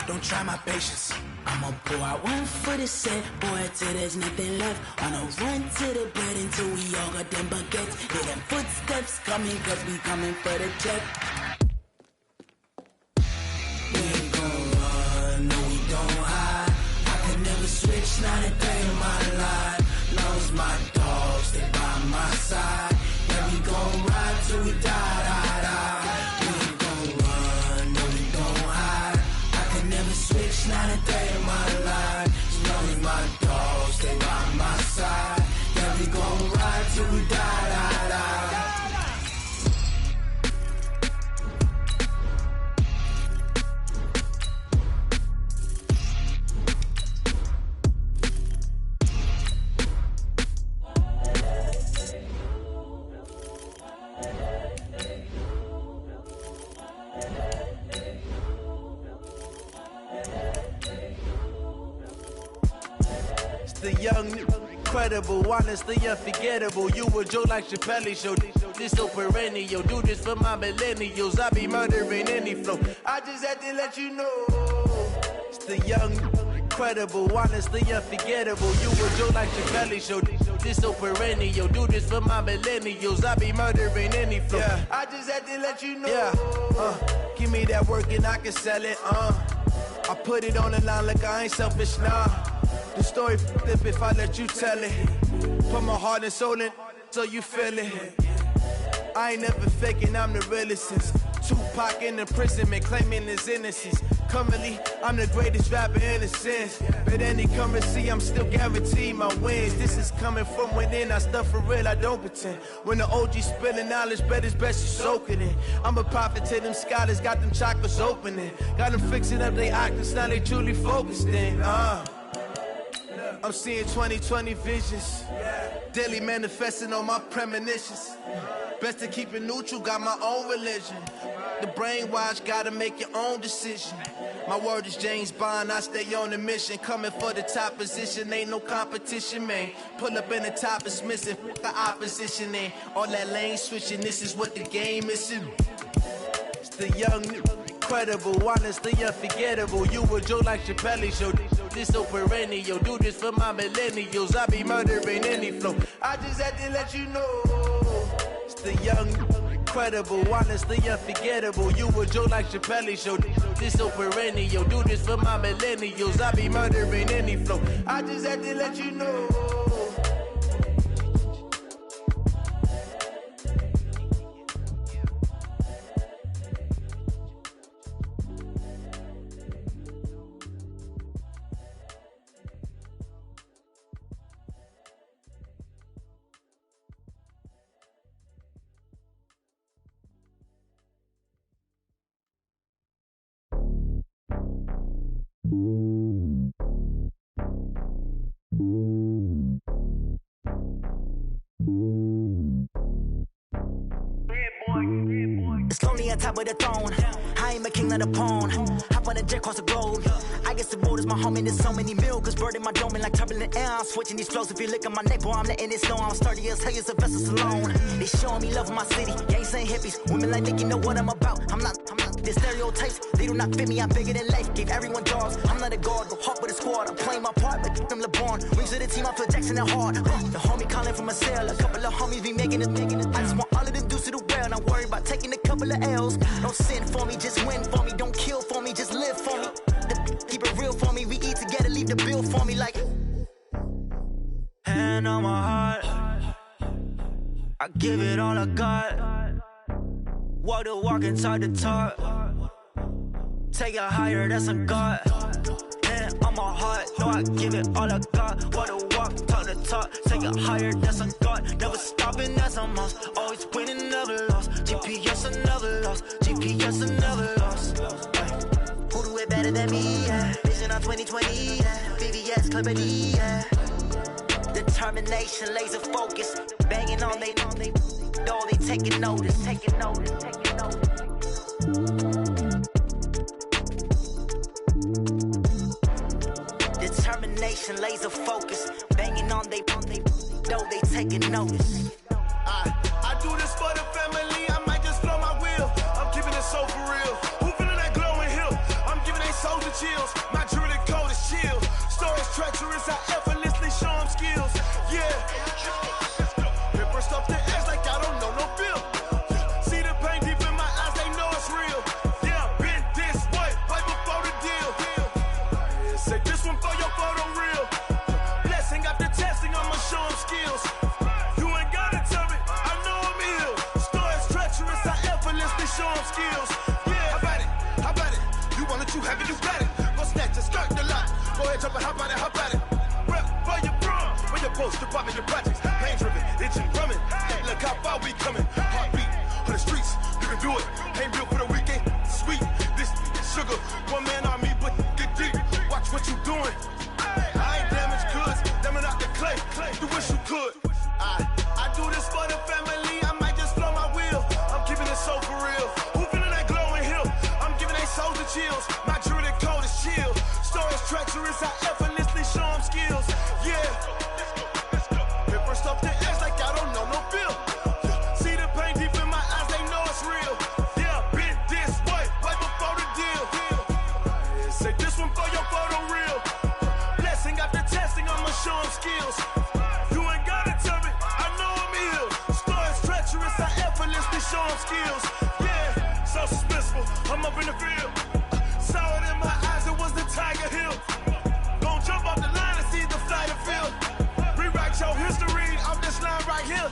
Don't try my patience. I'ma pour out one for the set, boy, till there's nothing left. On a run to the bread until we all got them baguettes. Hear them footsteps coming, cause we coming for the check. We ain't gon' run, no we don't hide. I could never switch, not a day in my life. Long as my dogs stay by my side. Yeah, we gon' ride till we die, die, die. We ain't gon' run, no we don't hide. I could never switch, not a day in my life. As long as my dogs stay by my side. Yeah, we gon' ride till we die, die, die. The young, incredible, honestly unforgettable. You a joke like Chappelle Show. This so perennial. Do this for my millennials. I be murdering any flow. I just had to let you know. It's the young, incredible, honestly unforgettable. You a joke like Chappelle Show. This so perennial. Do this for my millennials. I be murdering any flow. Yeah. I just had to let you know. Yeah. Give me that work and I can sell it. I put it on the line like I ain't selfish, nah. The story flip if I let you tell it. Put my heart and soul in so you feel it. I ain't never faking, I'm the realest since Tupac in imprisonment claiming his innocence. Currently, I'm the greatest rapper in a sense. But any currency, I'm still guaranteed my wins. This is coming from within, I stuff for real, I don't pretend. When the OG spilling knowledge, bet it's best you soak it in. I'm a prophet to them scholars, got them chakras opening. Got them fixing up they octaves, now they truly focused in. I'm seeing 20/20 visions. Daily manifesting on my premonitions. Best to keep it neutral, got my own religion. The brainwash, gotta make your own decision. My word is James Bond, I stay on a mission. Coming for the top position, ain't no competition, man. Pull up in the top is missing, the opposition in. All that lane switching, this is what the game is. It's the young, incredible, honestly unforgettable. You a joke like Chappelle Show. This so perennial. Do this for my millennials. I be murdering any flow. I just had to let you know. It's the young, incredible, honestly unforgettable. You a joke like Chappelle Show. This so perennial. Do this for my millennials. I be murdering any flow. I just had to let you know. It's lonely on top of the throne. I ain't a king of the pawn. Hop on a jet across the globe. I guess the road is my home and there's so many milkers burning my dome like turbulent air. I'm switching these flows. If you look at my neck, boy, I'm letting it snow. I'm sturdy as hell, Sylvester Stallone. They showing me love in my city. Gangs ain't hippies. Women like think you know what I'm about. I'm not. The stereotypes, they do not fit me. I'm bigger than life. Gave everyone dogs. I'm not a guard, go hard with a squad. I'm playing my part, but them LeBron. Rings to the team, I feel Jackson and hard. The homie calling from a cell. A couple of homies be making it. I just want all of them dudes to do well. Not worry about taking a couple of L's. Don't sin for me, just win for me. Don't kill for me, just live for me. Keep it real for me. We eat together, leave the bill for me like. Hand on my heart, I give it all I got. Walk the walk and talk the talk. Take it higher, that's a God. Hand on my heart, no, I give it all I got. Walk the walk, talk the talk. Take it higher, that's a God. Never stopping, that's a must. Always winning, never lost. GPS, I never lost. GPS, I never lost. Who do it better than me? Yeah. Vision on 2020. Yeah. VVS, Clippity. Yeah. Determination, laser focus. Banging on they. No, they taking notice. Determination, laser focus. Banging on they. No, they taking notice. I do this for the family. I might just blow my wheel. I'm keeping it so for real. Who feeling that glowing hill? I'm giving they souls the chills. My jewelry code is chill. Stories treacherous. I effortlessly show them skills. Yeah. Paper stuff the edge like I don't know no feel. See the pain deep in my eyes, they know it's real. Yeah, been this way, right before the deal. Say this one for your photo real. Blessing after testing, I'ma show them skills. You ain't gotta tell me, I know I'm ill. Stories treacherous, I effortlessly show them skills. Yeah, how about it? You want it, you have it, you got it. Go snatch a skirt the lot. Go ahead, jump and hop on it. Rep for your bro, where your post, department, your projects. Pain driven, itching, drumming. Hey, look how far we coming. Heartbeat on the streets, you can do it. Ain't built for the weekend. Sweet, this sugar. One man army, but get deep. Watch what you doing. I ain't damaged goods, damn out the clay. You wish you could. I do this for the family. I might just blow my wheel. I'm keeping it so for real. Who feeling that glowing hill? I'm giving they souls the chills. My jewelry code is chill. Stories treacherous, I effortlessly show them skills. Yeah. Paper stuff the edge like I don't know no feel. See the pain deep in my eyes, they know it's real. Yeah, been this way, right before the deal. Say this one for your photo real. Blessing after testing, I'ma show them skills. You ain't gotta tell me, I know I'm ill. Stories treacherous, I effortlessly show them skills. Yeah, so suspenseful, I'm up in the field. Saw it in my eyes, it was the Tiger Hill. Gon' jump off the line and see the flight of field. Rewrite your history off this line right here.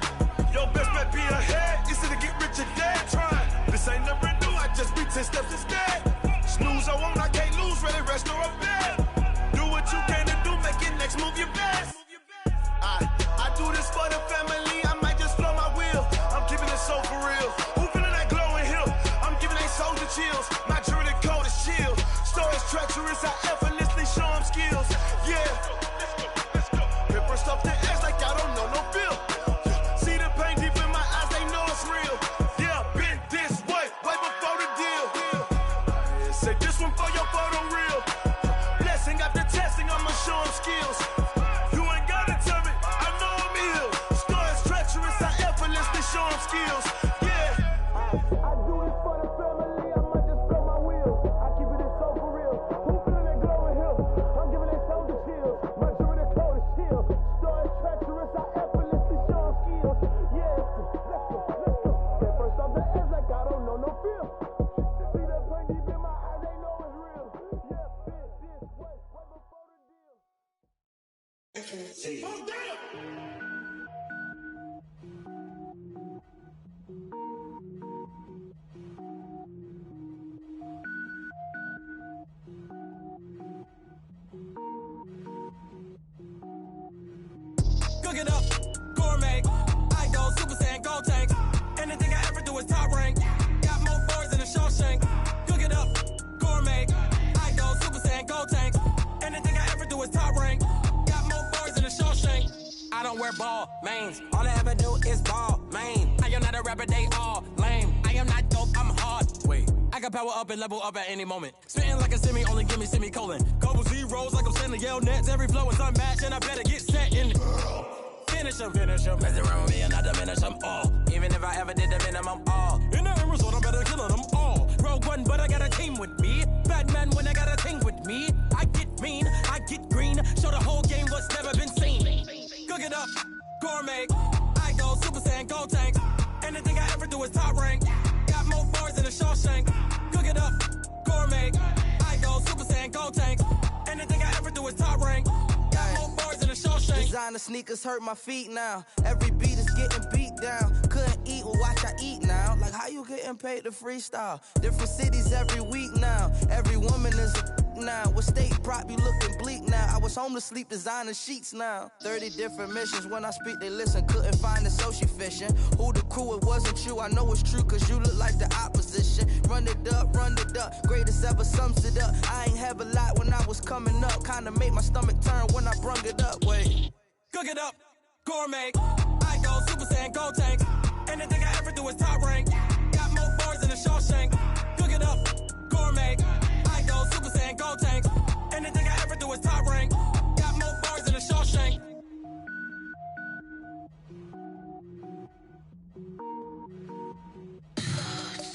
Your best bet be ahead, easy to get rich or dead. Trying, this ain't never new, I just be 10 steps instead. Snooze I won't, I can't lose, ready, rest or a bed. Do what you can to do, make it next move your best. I do this for the family, I might just blow my wheel. I'm keeping it so for real. Who feeling that glowing hill? I'm giving they souls the chills. My jewelry code is chill. Stories treacherous, I effortlessly show them skills. Yeah. Paper stuff the edge like I don't know no feel. See the pain deep in my eyes, they know it's real. Yeah, been this way, right before the deal. Say this one for your photo real. Blessing after testing, I'ma show them skills. You ain't gotta tell me, I know I'm ill. Stories treacherous, I effortlessly show them skills. Yeah. I do this for the family, I might just blow my wheel. I keep it so for real. Who feeling that glowing hill? I'm giving they souls the chills. My jewelry code is chill. Stories treacherous, I effortlessly show them skills. Yeah, let's go. Paper stuff the Cook it up, gourmet. I go Super Saiyan, gold tank. Anything I ever do is top rank. Got more boys than a Shawshank. Cook it up, gourmet. I go Super Saiyan, gold tank. Anything I ever do is top rank. Got more boys than a Shawshank. I don't wear ball mains. All I ever do is ball main. I am not a rapper, they all lame. I am not dope, I'm hard. Wait, I can power up and level up at any moment. Spitting like a semi, only give me semicolon. Couple zeros like I'm sending yell nets. Every flow is unmatched and I better get set in. Finish them. Mess around with me and I diminish them all. Even if I ever did the minimum all. In the end result, I'm better killing them all. Rogue One, but I got a team with me. Batman when I got a team with me. I get mean, I get green. Show the whole game what's never been seen. Cook it up, gourmet. I go Super Saiyan, gold tank. Anything I ever do is top rank. Got more bars than a Shawshank. Cook it up, gourmet. I go Super Saiyan, gold tank. Anything I ever do is top rank. Got more bars than a Shawshank. Designer sneakers hurt my feet now. Every beat is getting beat down. Couldn't eat, well watch I eat now. Like how you getting paid to freestyle? Different cities every week now. Every woman is a now. With state prop, you looking bleak now. I was home to sleep, designing sheets now. 30 different missions. When I speak, they listen. Couldn't find it, so she fishing. Who the crew? It wasn't you. I know it's true, cause you look like the opposition. Run it up. Greatest ever sums it up. I ain't have a lot when I was coming up. Kinda made my stomach turn when I brung it up. Wait. Cook it up, gourmet. I go Super Saiyan, gold tank. Anything I ever do is top rank. Got more bars than a Shawshank. Cook it up, gourmet. I go Super Saiyan, gold tank. Anything I ever do is top rank. Got more bars than a Shawshank.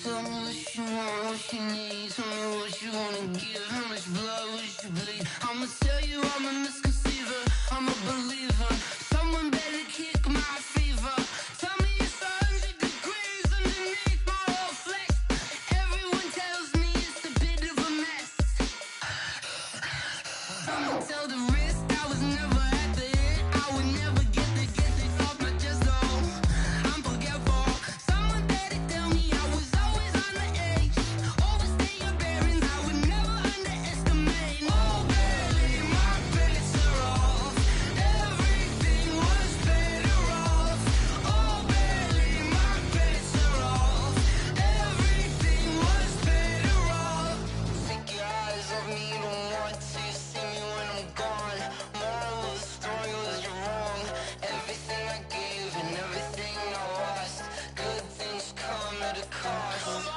Tell me what you want, what you need. Tell me what you wanna give. How much blood would you bleed? I'ma tell you I'm a misconceiver. I'm a believer. Someone better kick my fever. Tell me it's 100 degrees underneath my whole flesh. Everyone tells me it's a bit of a mess. I'ma tell the risk I was never at the end. I would never get this off my chest though. I'm forgetful. Someone better tell me I was always on the edge. Overstay your bearings, I would never underestimate. Oh baby, my bets are off. Everything was better off. Oh baby, my bets are off. Everything was better off. Take your eyes off me, don't want to see me when I'm gone. Moral of the story was you're wrong. Everything I gave and everything I lost. Good things come at a cost.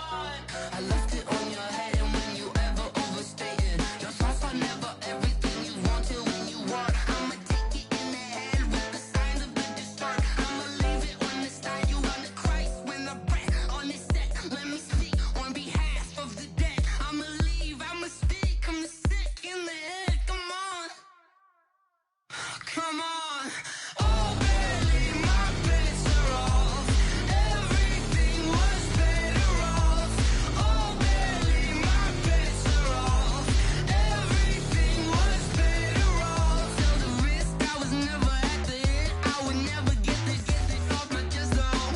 I left it on your head, and when you ever overstated, your thoughts are never everything you wanted when you want. I'ma take it in the head with the signs of the distort. I'ma leave it on the side. You on the Christ when the breath on this set. Let me speak on behalf of the dead. I'ma leave, I'ma speak. I'm the sick in the head. Come on. Come on. Oh baby, my bets are off. Everything was better off. Oh baby, my bets are off. Everything was better off. Tell the risk I was never at the end. I would never get this off my chest though.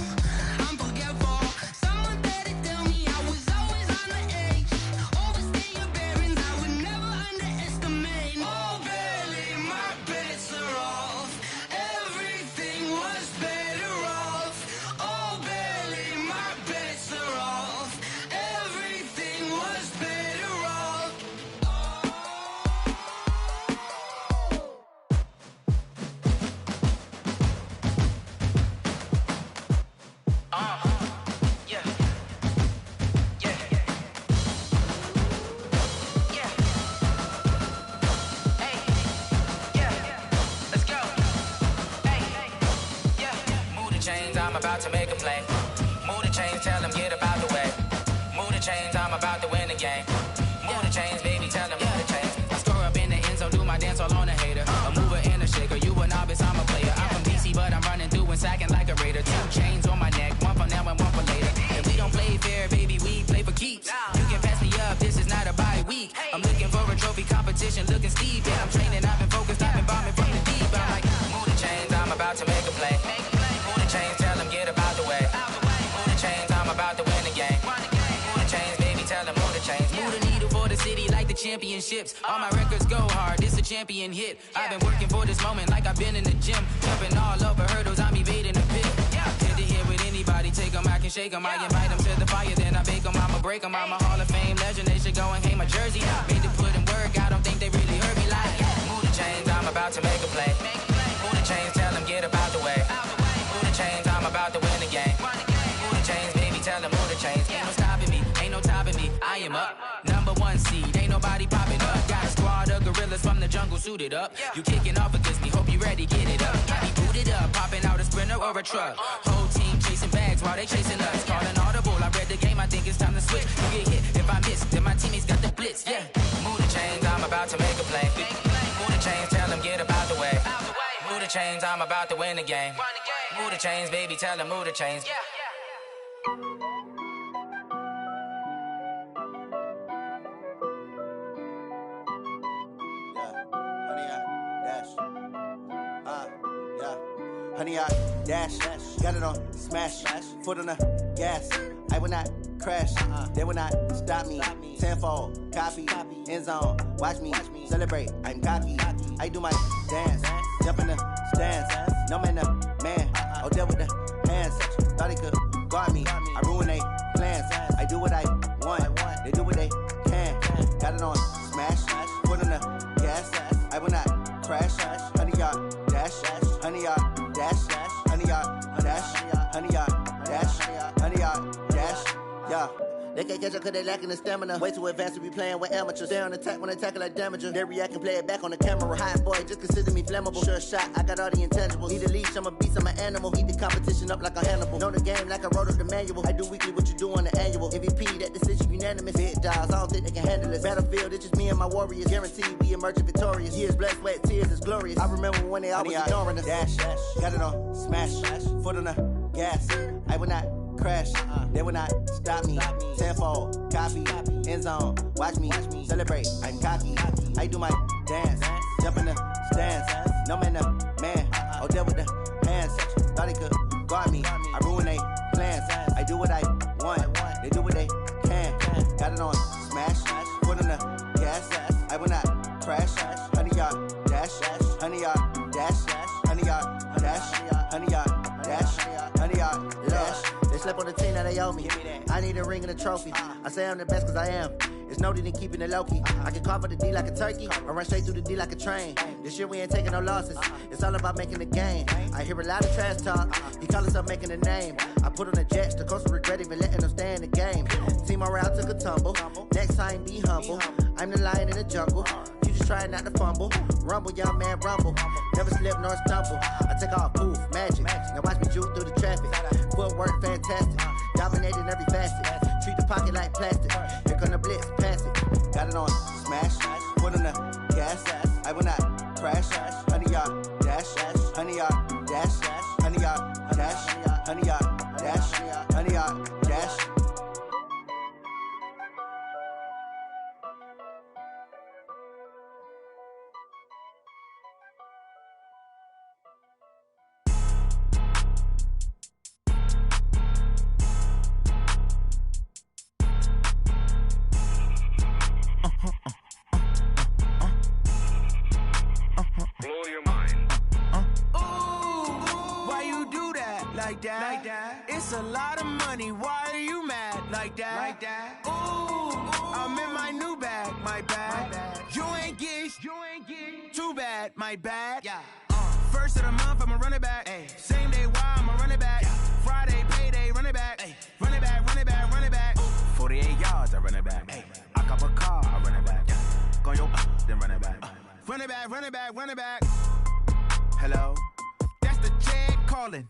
I'm forgetful. Someone better tell me I was always on the edge. Overstay your bearings, I would never underestimate. Oh baby, my bets are off. Everything was better off. Oh baby, my bets are off. Everything was better off. Yeah. Yeah. Yeah. Hey. Yeah. Let's go. Hey. Yeah. Move the chains, I'm about to make a play. Move the chains, tell them get about the way. Move the chains, I'm about to win the game. Move the chains, baby, tell them move the chains. I score up in the end zone, do my dance all on a hater. A mover and a shaker, you a novice, I'm a player. I'm from DC, but I'm running through and sacking like a raider. 2 chains on my neck, one for now and one for later. And we don't play fair, baby, we play for keeps. You can pass me up, this is not a bye week. I'm looking for a trophy competition, looking steep. Yeah, I'm training, I've been focused, I've been bombing from the deep. championships. All my records go hard, this a champion hit. I've been working for this moment like I've been in the gym. Jumping all over hurdles, I'm evading the pit. Head to head with anybody, take them, I can shake them. I invite them to the fire, then I bake them, I'ma break them. I'm a Hall of Fame legend, they should go and hang my jersey. Made to put in work, I don't think they really heard me like, move the chains, I'm about to make a play. Move the chains, tell them get up out the way. Move the chains, I'm about to win the game. Move the chains, baby, tell them move the chains. Ain't no stopping me, ain't no topping me. I am up, number one seed, ain't nobody popping up. Got a squad of gorillas from the jungle suited up. You kicking off against me, hope you ready, get it up. Got me booted up, popping out a Sprinter or a truck. Whole team chasing bags while they chasing us. Calling audible, I read the game, I think it's time to switch. You get hit, if I miss, then my teammates got the blitz, yeah. Move the chains, I'm about to make a play. Move the chains, tell them get up out the way. Move the chains, I'm about to win the game. Move the chains, baby, tell them move the chains. Honey, I dash, got it on smash, foot on the gas. I will not crash, they will not stop me. Tenfold, copy, end zone, watch me celebrate. I'm cocky, I do my dance, jump in the stands. No man, the man, oh, deal with the hands. Thought he could guard me, I ruin they plans. I do what I want, they do what they can. Got it on smash, foot on the gas. I will not crash, honey, y'all dash, honey, y'all dash, honey, y'all dash, honey, y'all dash, honey, y'all dash, yeah. They can't catch up cause they lacking the stamina. Way too advanced to be playing with amateurs. Stay on attack when they tackle like damager. They react and play it back on the camera. Hot boy, just consider me flammable. Sure shot, I got all the intangibles. Need a leash, I'm a beast, I'm an animal. Eat the competition up like a Hannibal. Know the game like I wrote up the manual. I do weekly what you do on the annual. MVP, that decision unanimous. Big dials, I don't think they can handle it. Battlefield, it's just me and my warriors. Guaranteed we emerging victorious. Years, blood, sweat, tears, it's glorious. I remember when they always ignoring us. Dash, got it on smash, foot on the gas. I will not crash, they will not stop me. Tenfold, copy, end zone, watch me celebrate. I'm cocky, I do my dance, jump in the stands. No man, the man, oh, deal with the hands. Thought he could guard me, I ruin they plans. I do what I want, they do what they can. Got it on smash, foot on the gas. I will not crash, honey, y'all dash, honey, y'all dash, honey, y'all dash, honey, y'all dash, honey, y'all dash. They slept on the team, now they owe me. I need a ring and a trophy. I say I'm the best cause I am. It's no need in keeping it low-key. I can carve up the D like a turkey, or run straight through the D like a train. This year we ain't taking no losses. It's all about making the game. I hear a lot of trash talk. He call himself making a name. I put on the jets, the coach will regret even letting them stay in the game. Team morale took a tumble. Next time be humble. I'm the lion in the jungle. You just try not to fumble. Rumble, young man, rumble. Never slip nor stumble. I take off, poof, magic. Now watch me juke through the traffic. Footwork fantastic. Dominating every facet. Treat the pocket like plastic. Here come the blitz, pass it. Got it on smash, foot on the gas. I will not crash. Honey, y'all dash, honey, y'all dash, honey, y'all dash, honey, y'all dash, honey, y'all dash. Blow your mind. Why you do that? Like that? It's a lot of money. Why are you mad? Like that? Ooh, I'm in my new bag. My bad. You ain't get. Too bad. My bad. Yeah. First of the month, I'ma run it back. Ay. Same day, why I'ma run it back. Yeah. Friday, payday, run it back. Ay. Run it back, run it back, run it back. 48 yards, I run it back. Ay. I cop a car, I run it back. Yeah. Go yo, then run it back. Run it back, run it back, run it back. Hello? That's the jag calling.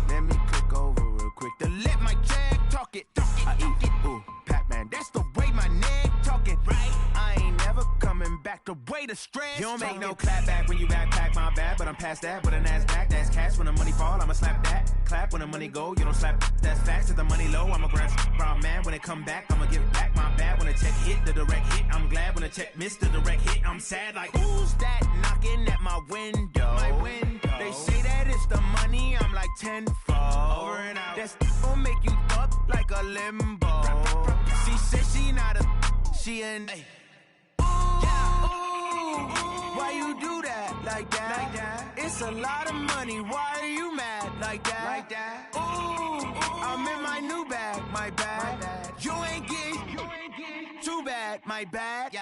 Let me click over real quick to let my jag talk it. I eat it, ooh, Pac-Man. That's the way my neck talking. Right? I ain't never coming back the way the stress. You don't make no clap back when you backpack, my bad, but I'm past that. But a NASDAQ, that's cash. When the money fall, I'ma slap that. Clap when the money go, you don't slap. That's facts. If the money low, I'ma grab brown man. When it come back, I'ma give it back. My bad when the check hit, the direct hit. I'm glad when the check missed the direct hit. I'm sad like, who's that knocking at my window? My window. They say that it's the money, I'm like tenfold. Over and out. That's gon' make you up like a limbo. She said she not a, she an. Ooh, like that. It's a lot of money, why are you mad like that? Ooh, I'm in my new bag, my bad. You ain't getting too bad, my bad.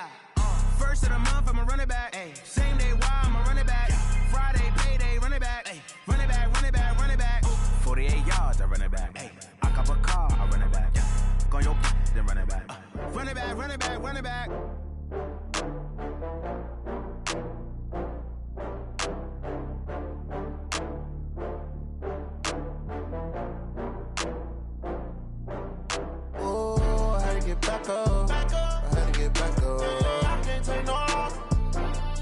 First of the month, I'ma run it back. Same day, why I'ma run it back. Friday, payday, run it back. Run it back, run it back, run it back. 48 yards, I run it back. I cop a car, I run it back. Go your then run it back. Run it back, run it back, run it back. Oh, I had to get back up. I had to get back up. I can't take no loss.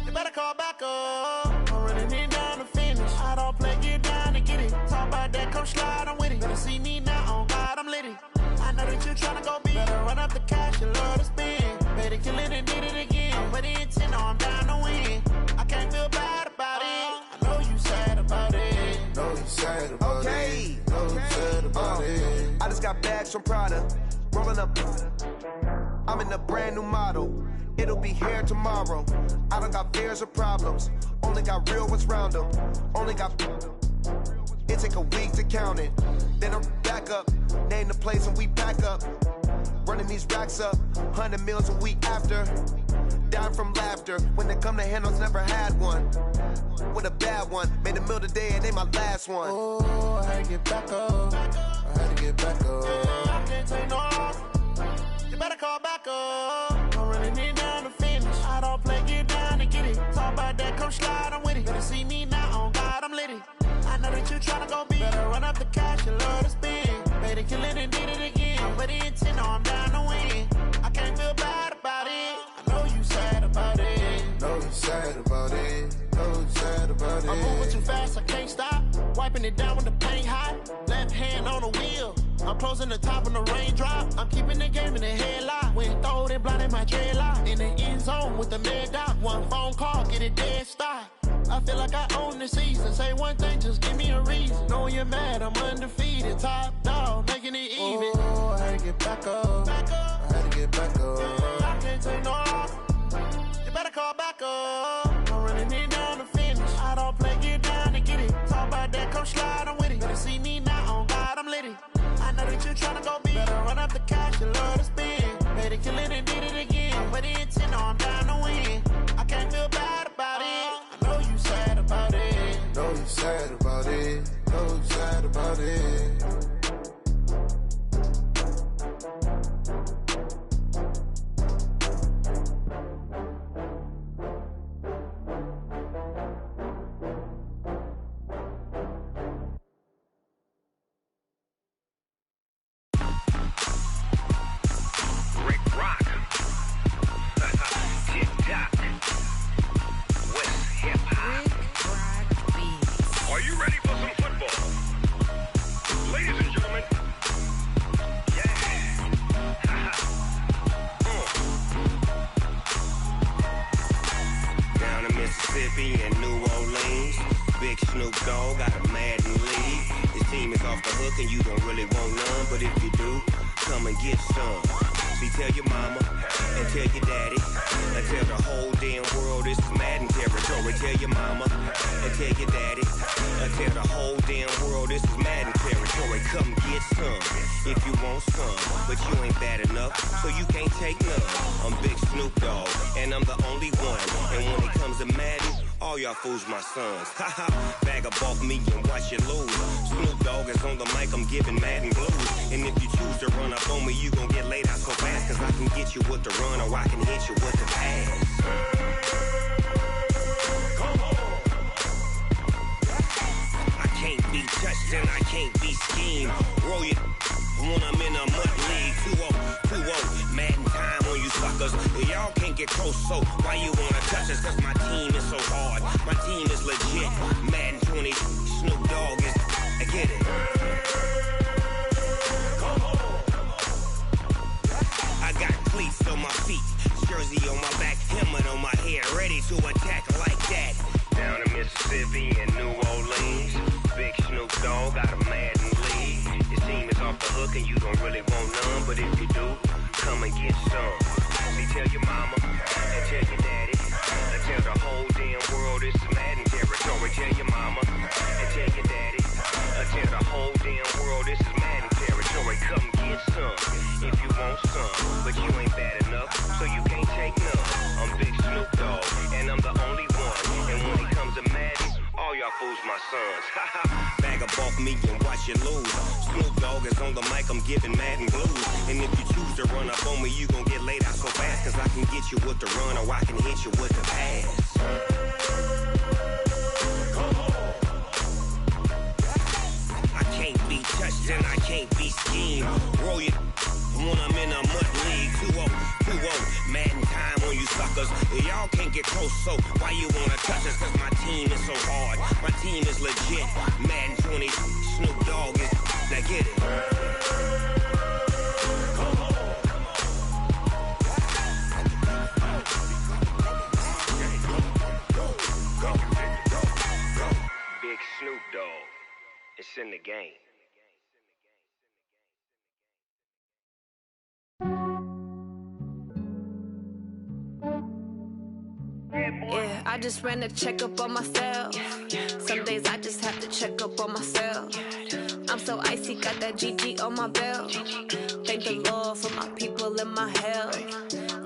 You better call back up. I'm running it down to finish. I don't play, get down to get it. Talk about that, come slide, I'm with it. Better see me now, on God, I'm litty. I know that you tryna go big. Better run up the cash, you love to spend. Better kill it and did it again. I'm with the intent, no, I'm down to win. I can't feel bad about it. I know you sad about it. Know you sad about it. Know you sad about it. I just got bags from Prada. Rolling up. I'm in a brand new model. It'll be here tomorrow. I don't got fears or problems. Only got real ones round them. Only got. It take a week to count it. Then I'm back up. Name the place and we back up. Running these racks up. 100 meals a week after. Down from laughter. When they come to handles, never had one. With a bad one. Made a meal today and they my last one. Oh, I had to get back up. I had to get back up. I can't take no loss. You better call back up. I'm running it down to finish. I don't play, get down to get it. Talk about that, come slide, I'm with it. Better see me now, on God, I'm litty. I know that you tryna go big. Better run up the cash, you love to spend. Better kill it and did it again. I'm with the intent, no, I'm down to win. I can't feel bad about it. I know you sad about it. Know you sad about it. Know you sad about it. I'm moving too fast, I can't stop. Wiping it down when the paint hot. Left hand on the wheel. I'm closing the top when the raindrop. I'm keeping the game in the headlock. When throwed and blinded my dreadlock. In the end zone with the mad dot. One phone call, get it dead stop. I feel like I own the season. Say one thing, just give me a reason. Knowing you're mad, I'm undefeated. Top dog, making it even. Oh, I had to get back up. I had to get back up. I can't take no loss. You better call back up. I'm running it down to finish. I don't play, get down to get it. Talk about that, come slide, I'm with it. Better see me now, on God, I'm litty. I know that you tryna go big. Better run up the cash, you love to spend. Better kill it and did it again. I'm with the intent, no, I'm down to win. I can't feel bad about it. I know you sad about it. Know you sad about it. Know you sad about it. In New Orleans, Big Snoop Dogg got a Madden league. His team is off the hook and you don't really want none, but if you do, come and get some. See, tell your mama and tell your daddy and tell the whole damn world this is Madden territory. Tell your mama and tell your daddy and tell the whole damn world this is Madden territory. Come get some if you want some, but you ain't bad enough, so you can't take none. I'm Big Snoop Dogg and I'm the only one, and when it comes to Madden, all y'all fools my sons. Haha, bag up off me and watch you lose. Snoop Dogg is on the mic, I'm giving Madden blues. And if you choose to run up on me, you gon' get laid out so fast, cause I can get you with the run or I can hit you with the pass. Come on. I can't be touched and I can't be schemed. Roll it when I'm in a mud league. 2-0, Madden time on you suckers. Y'all can't get close, so why you wanna touch us? Cause my team is so hard, my team is legit. Madden 20, Snoop Dogg is, I get it. Come on. I got cleats on my feet, jersey on my back, helmet on my head, ready to attack like that. Down in Mississippi and New Orleans, Big Snoop Dogg got a Madden league. His team is off the hook and you don't really want none, but if you do, come and get some. See, tell your mama and tell your daddy and tell the whole damn world this is Madden tell your mama, and tell your daddy, tell the whole damn world this is Madden territory. Come get some if you want some, but you ain't bad enough, so you can't take none. I'm Big Snoop Dogg, and I'm the only one. And when it comes to Madden, all y'all fools my sons. Bag up off me and watch you lose. Snoop Dogg is on the mic, I'm giving Madden blues. And if you choose to run up on me, you gon' get laid out so fast, cause I can get you with the run or I can hit you with the pass. I can't be touched and I can't be schemed. Roll you when I'm in a mud league. 2-0, Madden time on you suckers. Y'all can't get close, so why you wanna touch us? Cause my team is so hard, my team is legit. Madden 20, Snoop Dogg is, now get it. Big Snoop Dogg, it's in the game. Yeah, I just ran a checkup on myself. Some days I just have to check up on myself. I'm so icy, got that GG on my belt. Thank the Lord for my people and my health.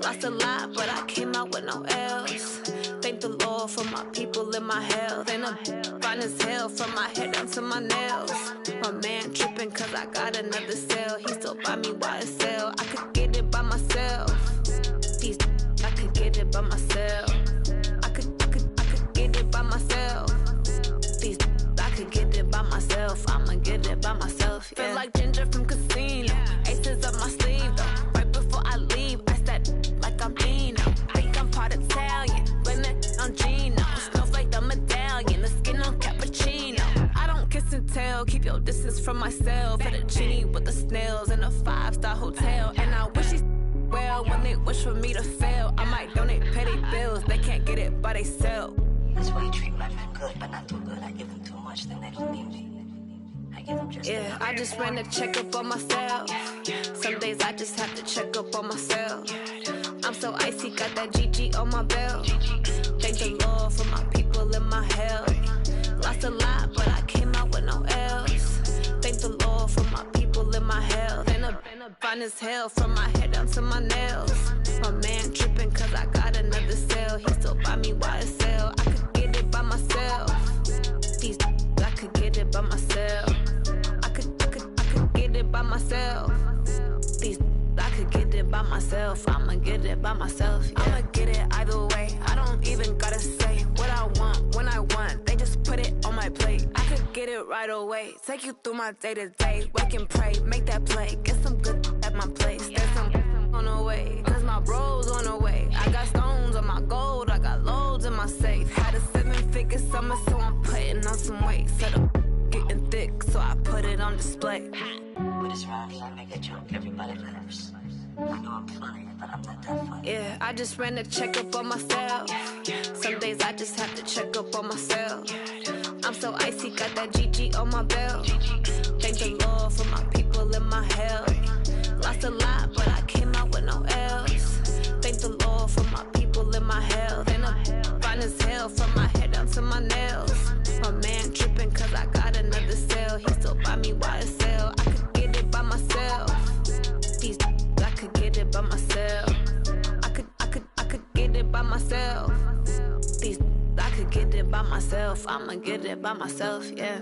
Lost a lot, but I came out with no L's. Thank the Lord for my people and my health. And I'm fine as hell from my head down to my nails. My man tripping cause I got another cell. He still buy me YSL. I could get it by myself. These I could get it by myself. I could get it by myself. These I could get it by myself. I'ma get it by myself. Yeah. Feel like Ginger from Casino. Aces up my sleeve though. Right before I leave, I start like I'm Dino. Think I'm part Italian, blame it on Gino. Snowflake the medallion, the skin on cappuccino. I don't kiss and tell, keep your distance from myself. At a genie with the snails in a 5-star hotel. And I wish he's well when they wish for me to fail. I might donate petty bills, they can't get it by they self. That's why you treat my friend good, but not too good. I give them too much, then they don't need me. I give them just yeah, I just ran a checkup on myself. Some days I just have to check up on myself. I'm so icy, got that GG on my belt. Thank the Lord for my people and my health. Lost a lot, but I came out with no L's. Thank the Lord for my people and my health. And I'm fine as hell from my head down to my nails. My man tripping cause I got another cell. He still buy me YSL. I could get it by myself. These I could get it by myself. I could get it by myself. These I could get it by myself. I'ma get it by myself. Yeah. I'ma get it either way. I don't even gotta say what I want when I want. They just put it on my plate. I could get it right away. Take you through my day to day. Wake and pray, make that play. Get some good at my place. There's some on the way, cause my bro's on the way. I got stones on my gold. I got loads in my safe. Had a 7-figure summer, so I'm putting on some weight. Set up getting thick, so I put it on display. With this round here, I make a joke, everybody laughs. I know I'm funny, but I'm not that funny. Yeah, I just ran a checkup on myself. Some days I just have to check up on myself. I'm so icy, got that GG on my belt. Thank the Lord for my people and my health. Lost a lot, but I came out with no L's. Thank the Lord for my people and my health. And I'm fine as hell from my head down to my nails. My man tripping cause I got another cell. He still buy me YSL. I could get it by myself. These I could get it by myself. I could get it by myself. These I could get it by myself. I'ma get it by myself, yeah.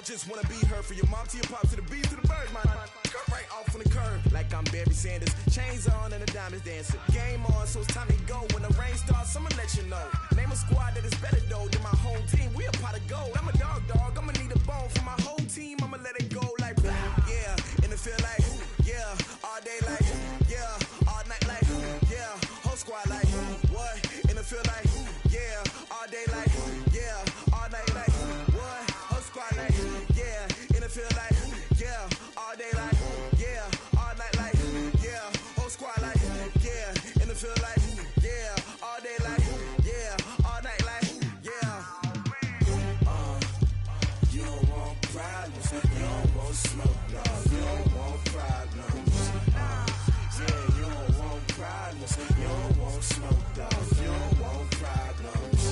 just wanna be her. For your mom to your pop to the beat to the bird, man. Cut right off on the curb, like I'm Barry Sanders. Chains on and the diamonds dancing. Game on, so it's time to go. When the rain starts, I'ma let you know. Name a squad that is better though than my home team. We a pot of gold. I'm a dog. I'ma need a bone for my whole team. I'ma let it go like yeah. And it feel like yeah. All day like yeah. All night like yeah. Whole squad like what? And it feel like yeah. All day like yeah. All night like what? Whole squad like yeah. And it feel like yeah. All day like yeah. All night like yeah. Whole squad like yeah. And it feel like yeah. All day like yeah. All night like yeah. You don't want problems, you don't want smoke, dog. You don't want problems. Yeah, you don't want problems, you don't want smoke, dog. You don't want problems.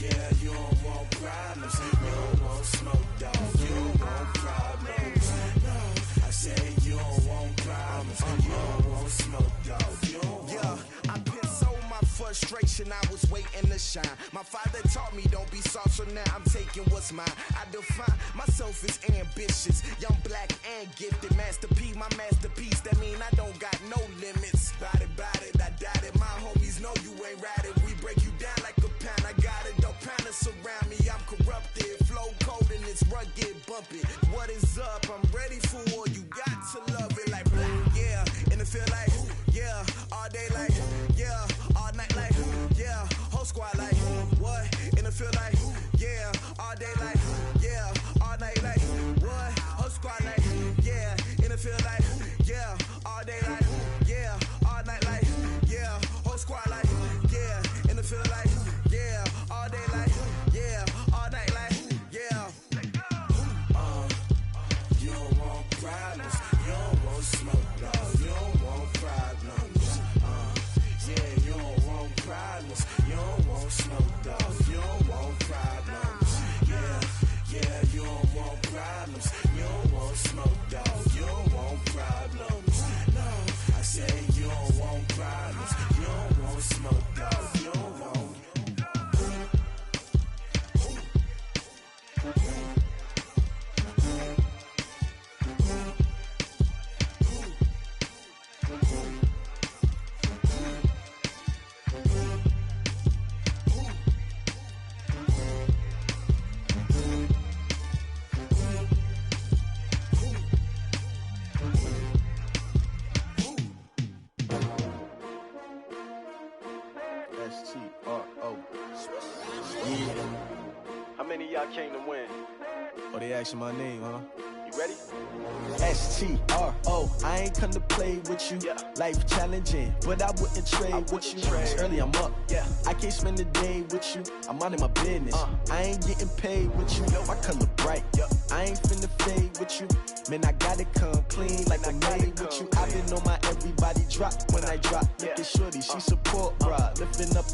Yeah, you don't want problems, you don't want smoke, dog. You don't want problems. No, I said you don't want problems, you don't want smoke, dog. You don't want. I put so my frustration, I was waiting to shine. My father taught me don't be soft, so now I'm taking what's mine. I define myself as ambitious, young, black, and gifted. Master P, my masterpiece, that mean I don't got no limits. Bout it, I doubt it. My homies know you ain't ratted. We break you down like a pound. I got it, don't pound us around me. I'm corrupted, flow cold and it's rugged, bumpy. What is up? I'm ready for war. You got to love it like yeah, and it feel like yeah, all day like yeah, all night like yeah, whole squad like what? And it feel like yeah, all day like yeah, all night like what? Whole squad like yeah, and it feel like yeah, all day like yeah, all night like yeah, whole squad like yeah, and it feel like yeah, all day like yeah, all night like yeah. You don't want problems, you don't want smoke, dog. You don't want problems. Yeah, you don't want problems, you don't want smoke, dog. You don't want problems. Yeah, you don't want problems, you don't want smoke, dog. You don't want problems. No, I say you don't want problems, you don't want smoke, dog. You don't want. S-T-R-O. Yeah. How many of y'all came to win? Oh, they asking my name, huh? You ready? S-T-R-O. I ain't come to play with you. Life challenging, but I wouldn't trade with you. It's early, I'm up. I can't spend the day with you. I'm minding my business. I ain't getting paid with you. My color bright. I ain't finna fade with you. Man, I gotta come clean like I'm made with you. I've been on my everybody drop when I drop. Look at shorty, she support ride. Lifting up,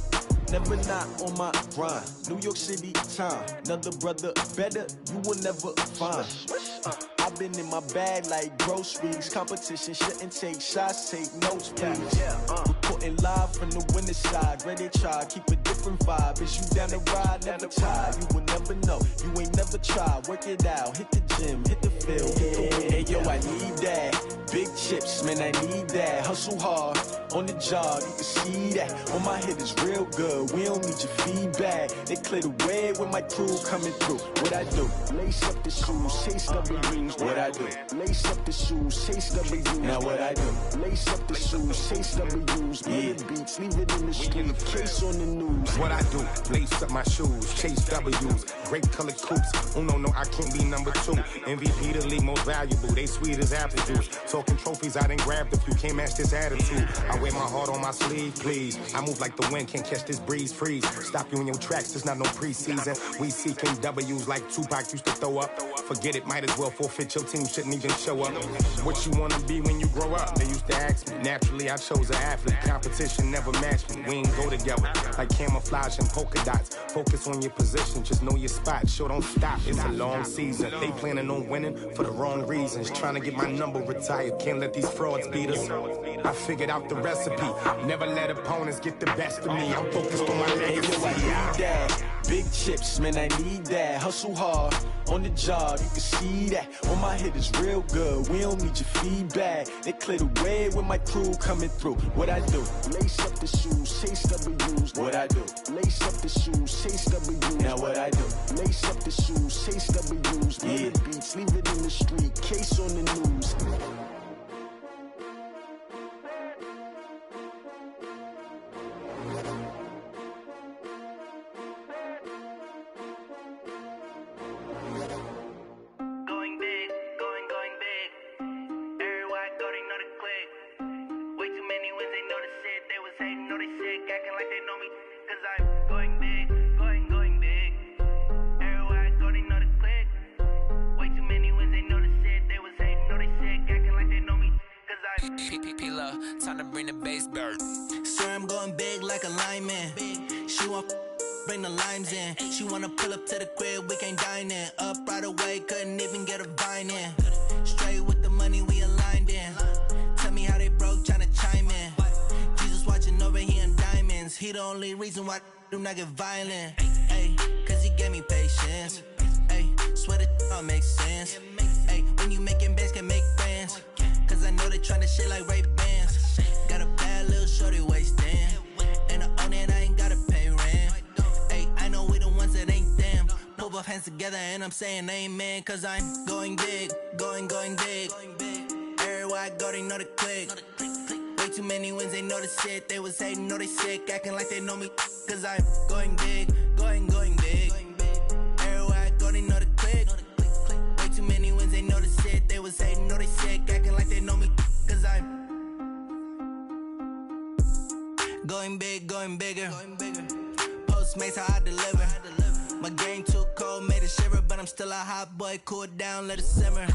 never not on my grind. New York City time, another brother better, you will never find. I've been in my bag like groceries. Competition shouldn't take shots, take notes, please. Reporting live from the winning side. Ready to try, keep a different vibe. Is you down the ride, never tired. You will never know, you ain't never tried. Work it out, hit the gym, hit the field. Hey yo, I need that. Big chips, man, I need that. Hustle hard, on the job, you can see that. On my head is real good, we don't need your feedback. They clear the way with my crew coming through. What I do? Lace up the shoes, chase W's. What I do? Lace up the shoes, chase W's. Now what I do? Lace up the shoes, chase W's. Play the beats, leave it in the street, case on the news. What I do? Lace up my shoes, chase W's. Great colored coops. Oh no, I can't be number 2. MVP the league most valuable. They sweet as apple juice. Talking trophies, I didn't grab the few. Can't match this attitude. I wear my heart on my sleeve, please. I move like the wind, can't catch this breeze, freeze. Stop you in your tracks, there's not no preseason. We seeking W's like Tupac used to throw up. Forget it, might as well forfeit. Your team shouldn't even show up. What you wanna be when you grow up? They used to ask me. Naturally, I chose an athlete. Competition never matched me. We ain't go together like camouflage and polka dots. Focus on your position, just know your spot. Sure, don't stop. It's a long season. They planning on winning for the wrong reasons. Trying to get my number retired. Can't let these frauds beat us. I figured out the recipe. Never let opponents get the best of me. I'm focused on my legacy. Big chips, man, I need that. Hustle hard on the job, you can see that. On my head is real good, we don't need your feedback. They clear the way with my crew coming through. What I do? Lace up the shoes, chase W's. What I do? Lace up the shoes, chase W's. Now what I do? Lace up the shoes, chase W's. Yeah. Beats, leave it in the street, case on the news. Time to bring the bass bird. Sir, I'm going big like a lineman. She want bring the limes in. She wanna pull up to the crib, we can't dine in. Up right away, couldn't even get a vine in. Straight with the money, we aligned in. Tell me how they broke, tryna chime in. Jesus watching over here in diamonds. He the only reason why I do not get violent. Ay, cause he gave me patience. Ay, swear that all makes sense. Ay, when you making bands, can make friends. Cause I know they tryna shit like Ray-Bans. Got a bad little shorty wasting. And I own it, I ain't gotta pay rent. Ay, I know we the ones that ain't them. Pull both hands together and I'm saying amen. Cause I'm going big, going big. Everywhere I go, they know the click. Way too many wins, they know the shit. They was hating, know they sick, acting like they know me. Cause I'm going big, going big. Everywhere I go, they know the click. Way too many wins, they know the shit. They was hating, know they sick, acting like they know me. Cause I'm going big, going bigger. Postmates, how I deliver. My game too cold, made it shiver. But I'm still a hot boy, cool down, let it simmer.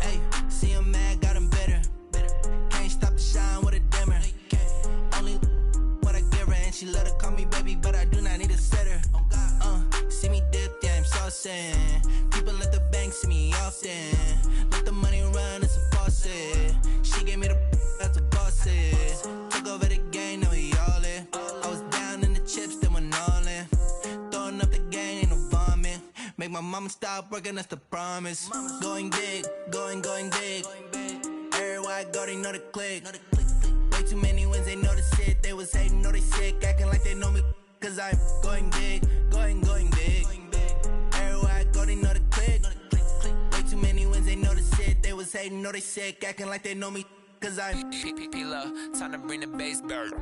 Hey, see him mad, got him bitter. Can't stop the shine with a dimmer. Only what I give her, and she let her call me baby, but I do not need a sitter. See me dip, yeah, I'm saucing. People at the bank see me often. Let the money run, it's a faucet. She gave me the that's a bosses. Took over the game, now we all in. I was down in the chips, then went all in. Throwing up the gang, ain't no vomit. Make my mama stop working, that's the promise. Going big, going big. Everywhere I go, they know the click. Way too many wins, they know the shit. They was hating, know they sick, acting like they know me. Cause I'm going big, going big. Everywhere I go, they know the click. Way too many wins, they know the shit. They was hating, know they sick, acting like they know me. Cause I'm P-P-P-Love, time to bring the bass bird.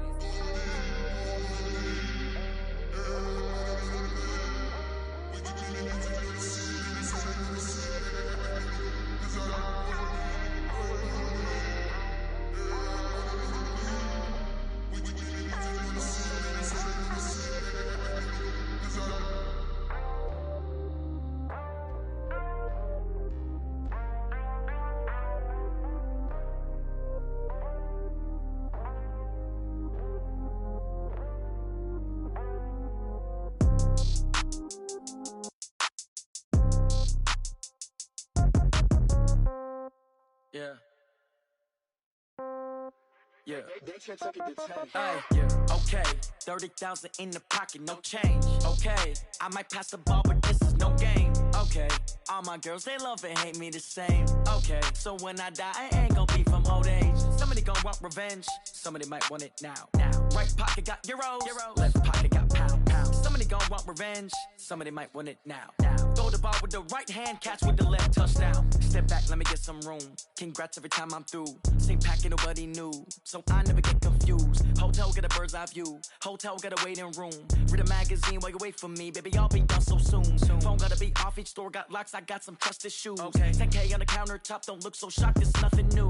Okay, 30,000 in the pocket, no change. Okay, I might pass the ball, but this is no game. Okay, all my girls, they love and hate me the same. Okay, so when I die, I ain't gon' be from old age. Somebody gon' want revenge, somebody might want it now. Right pocket got euros, left pocket got pound. Somebody gon' want revenge, somebody might want it now. Throw the ball with the right hand, catch with the left, touchdown. Step back, let me get some room. Congrats every time I'm through. Same packet, nobody knew, so I never get confused. Hotel get a bird's eye view, hotel got a waiting room. Read a magazine while you wait for me, baby, I'll be done so soon. Phone gotta be off, each store got locks, I got some trusted shoes. 10K on the countertop, don't look so shocked, it's nothing new.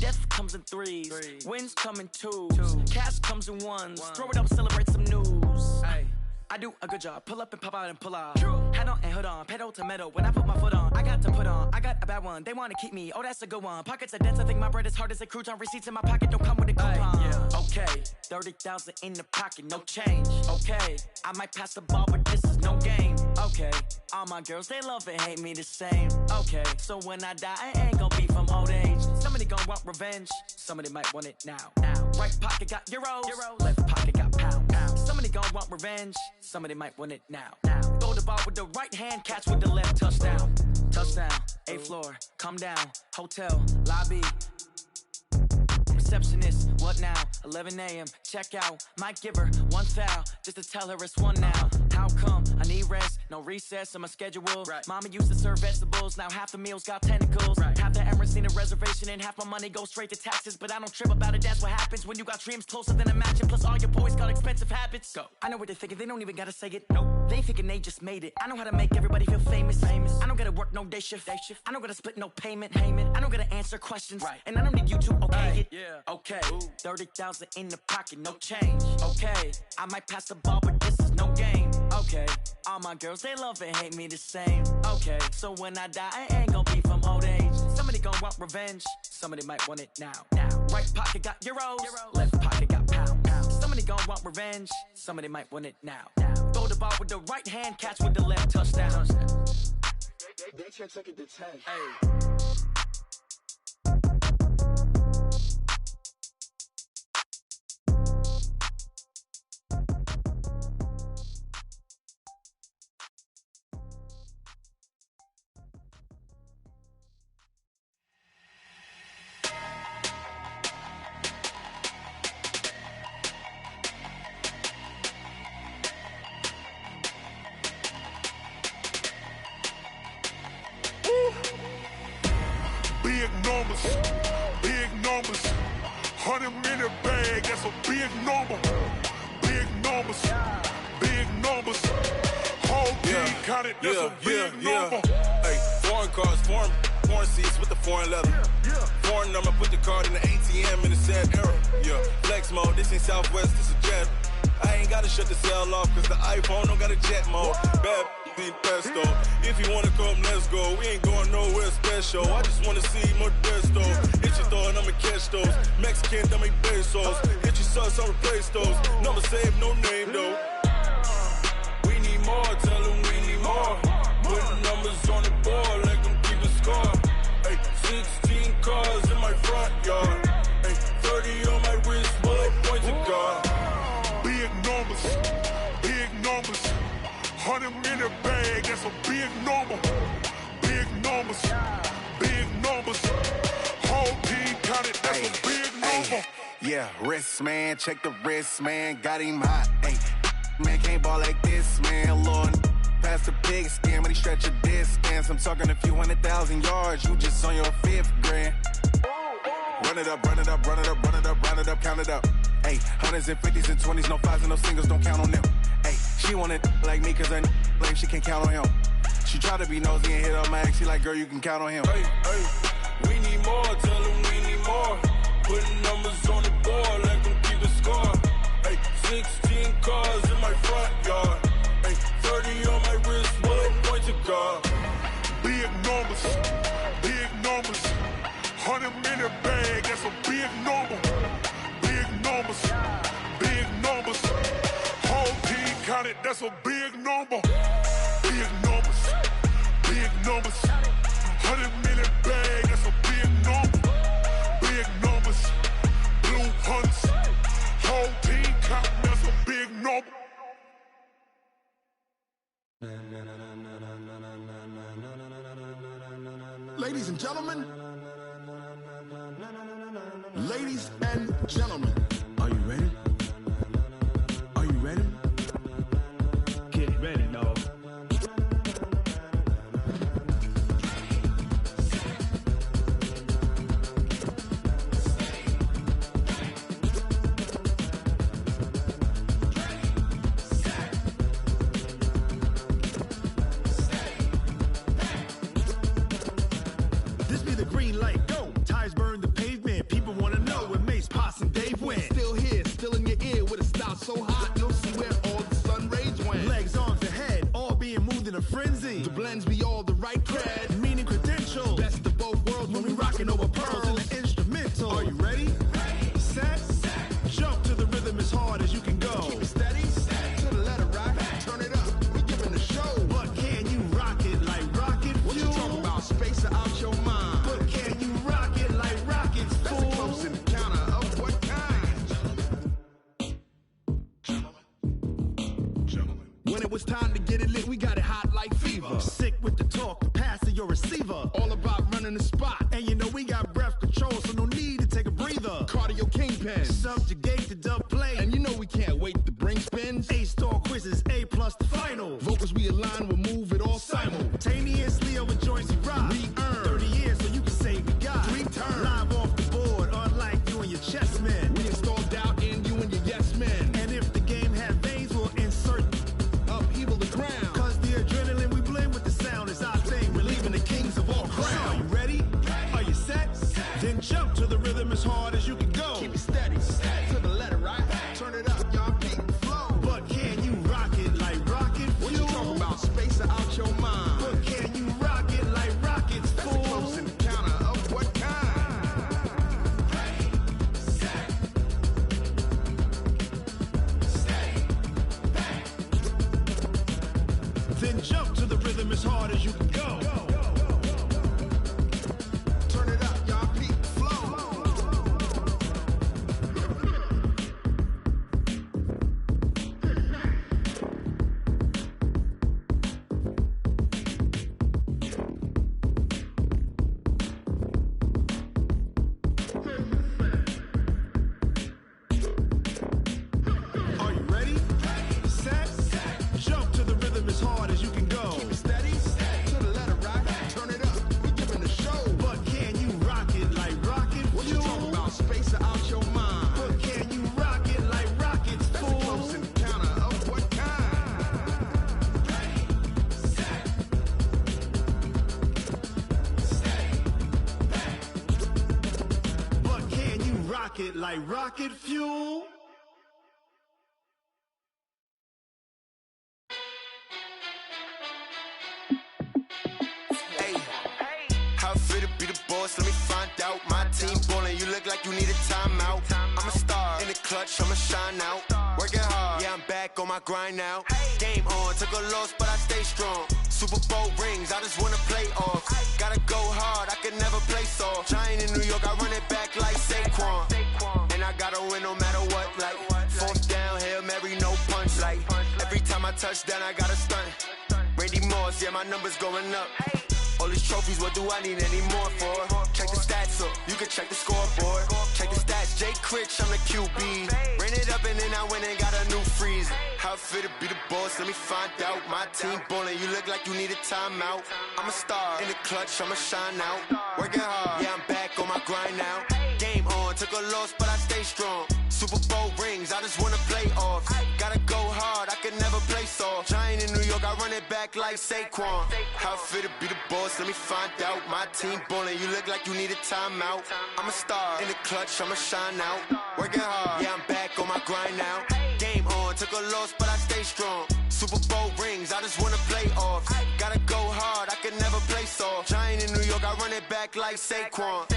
Death comes in threes, wins come in twos. Cash comes in ones, throw it up, celebrate some news. I do a good job, pull up and pop out and pull out. Head on and hood on, pedal to metal. When I put my foot on, I got to put on. I got a bad one, they wanna keep me, oh that's a good one. Pockets are dense, I think my bread is hard as a crouton. Receipts in my pocket don't come with a coupon. Okay, 30,000 in the pocket, no change. Okay, I might pass the ball, but this is no game. Okay, all my girls, they love and hate me the same. Okay, so when I die, I ain't gon' be from old age. Somebody gon' want revenge, somebody might want it now. Right pocket got euros, left pocket got pound. Somebody gon' want revenge, somebody might want it now. Throw the ball with the right hand, catch with the left, touchdown. Touchdown, 8th floor, come down, hotel, lobby. Receptionist, what now? 11 a.m., check out. Might give her one foul, just to tell her it's one now. How come? I need rest, no recess on my schedule. Right. Mama used to serve vegetables, now half the meals got tentacles. Right. Half the Emirates need a reservation and half my money goes straight to taxes. But I don't trip about it, that's what happens when you got dreams closer than imagine. Plus all your boys got expensive habits. Go. I know what they're thinking, they don't even gotta say it. Nope. They thinking they just made it. I know how to make everybody feel famous. I don't gotta work no day shift. I don't gotta split no payment. I don't gotta answer questions. Right. And I don't need you to okay it. Yeah. Okay, 30,000 in the pocket, no change. Okay, I might pass the ball, but this is no game. Okay, all my girls, they love and hate me the same. Okay, so when I die, I ain't gon' be from old age. Somebody gon' want revenge, somebody might want it now. Right pocket got euros, left pocket got pounds. Somebody gon' want revenge, somebody might want it now. Throw the ball with the right hand, catch with the left, touchdown. They check it to 10. Hey. Big numbers, 100-minute bag, that's a big number. Big numbers, whole team counted, that's a big number. Hey, foreign cars, foreign seats with the foreign leather. Foreign number, put the card in the ATM in the sad era. Yeah, flex mode, this ain't Southwest, this a jet. I ain't gotta shut the cell off, cause the iPhone don't got a jet mode. Bad need pesto. If you wanna come, let's go. We ain't going nowhere special. I just wanna see Modesto. Hit your thought, I'ma catch those. Mexican, I make pesos. Hit your sauce, I'll replace those. Number saved, no name though. We need more, tell them we need more. Putting numbers on the board, let them keep the score. Hey, 16 cars in my front yard. Hey, 30 on my wrist, bullet points of God. Big numbers, 100-minute bag, that's a big number. Big numbers, whole team counted, that's a big number. Yeah, wrist man, check the wrist man, got him hot. Ay, man can't ball like this, man. Lord, past the pig skin, but he stretch a distance. I'm talking a few 100,000 yards, you just on your 5th grand. Run it up, count it up. Ay, hundreds and 50s and 20s, no 5s and no singles, don't count on them. Ay, she want it like me, cause her lame, she can't count on him. She try to be nosy and hit up my ex, she like, girl, you can count on him. Hey, we need more, tell them we need more. Putting numbers on the board, let them keep the score. Hey, 16 cars in my front yard. Hey, 30 on my wrist, bullet points of God. Big numbers, 100-minute bag, that's a big number. Big numbers, whole team counted, that's a big number. Big numbers, 100-minute bag, that's a big number. Big numbers, blue hunts, whole team counting, that's a big number. Ladies and gentlemen, are you ready? Are you ready? Get ready, dog. This be the green light, go. Tires burn the pavement. People wanna know when Mace, Poss, and Dave win. it's time to get it lit. We got it hot like fever. Sick with the talk, pass to your receiver. All about running the spot. And you know we got breath control, so no need to take a breather. Cardio kingpin, subjugate the dub play. And you know we can't wait to bring spins. A-star quizzes, A+ the final. Vocals we align, we'll move it all simultaneously over joints we rock. We earn 30 years so you can say we got 3 turns. Live off the board, unlike you and your chess men. We install doubt in you and your yes men. And if the game had veins, we'll insert upheaval the ground. Cause the adrenaline we blend with the sound is our thing. We're leaving the kings of all crowns. Are you ready? Are you set? Then jump to the rhythm as hard as you can go. Keep it steady, to the letter, right? Turn it up, y'all beat the flow. But can you rock it like rocket fuel? What you talking about? Space out your mind. But can you rock it like rockets, fool? That's a close encounter of what kind? Ready, set, steady, back. Then jump to the rhythm as hard as you can go. Turn it up, y'all beat the flow. Are you ready? Set, jump to the rhythm as hard as you can go. Keep it steady, to the letter, right? Turn it up, we giving the show. But can you rock it like rocket fuel? What you talking about? Space out your mind. But can you rock it like rockets, fool? That's a close encounter of what kind? Ready, set, steady, back. But can you rock it like rocket fuel? Hey, how fit to be the boss? Let me find out. My team ballin', you look like you need a timeout. I'm a star in the clutch, I'ma shine out. Working hard, yeah, I'm back on my grind now. Game on, took a loss, but I stay strong. Super Bowl rings, I just wanna play off. Gotta go hard, I can never play soft. Giant in New York, I run it back like Saquon. And I gotta win no matter what, like 4th down, Hail Mary, no punch. Like every time I touch down, I gotta stunt. Randy Moss, yeah, my numbers going up. All these trophies, what do I need any more for? Check the stats up, you can check the scoreboard. Check the stats, Jay Critch, I'm the QB. Ran it up and then I went and got a new freeze. How fit to be the boss, let me find out. My team ballin', you look like you need a timeout. I'm a star in the clutch, I'ma shine out. Working hard, yeah, I'm back on my grind now. Game on, took a loss, but I stay strong. Super Bowl rings, I just wanna play off. Gotta go hard, I can never play soft. Giant in New York, I run it back like Saquon. How fit to be the boss, let me find out. My team ballin', you look like you need a timeout. I'm a star in the clutch, I'ma shine out. Working hard, yeah, I'm back on my grind now. Game on, took a loss, but I stay strong. Super Bowl rings, I just wanna play off. Gotta go hard, I can never play soft. Giant in New York, I run it back like Saquon.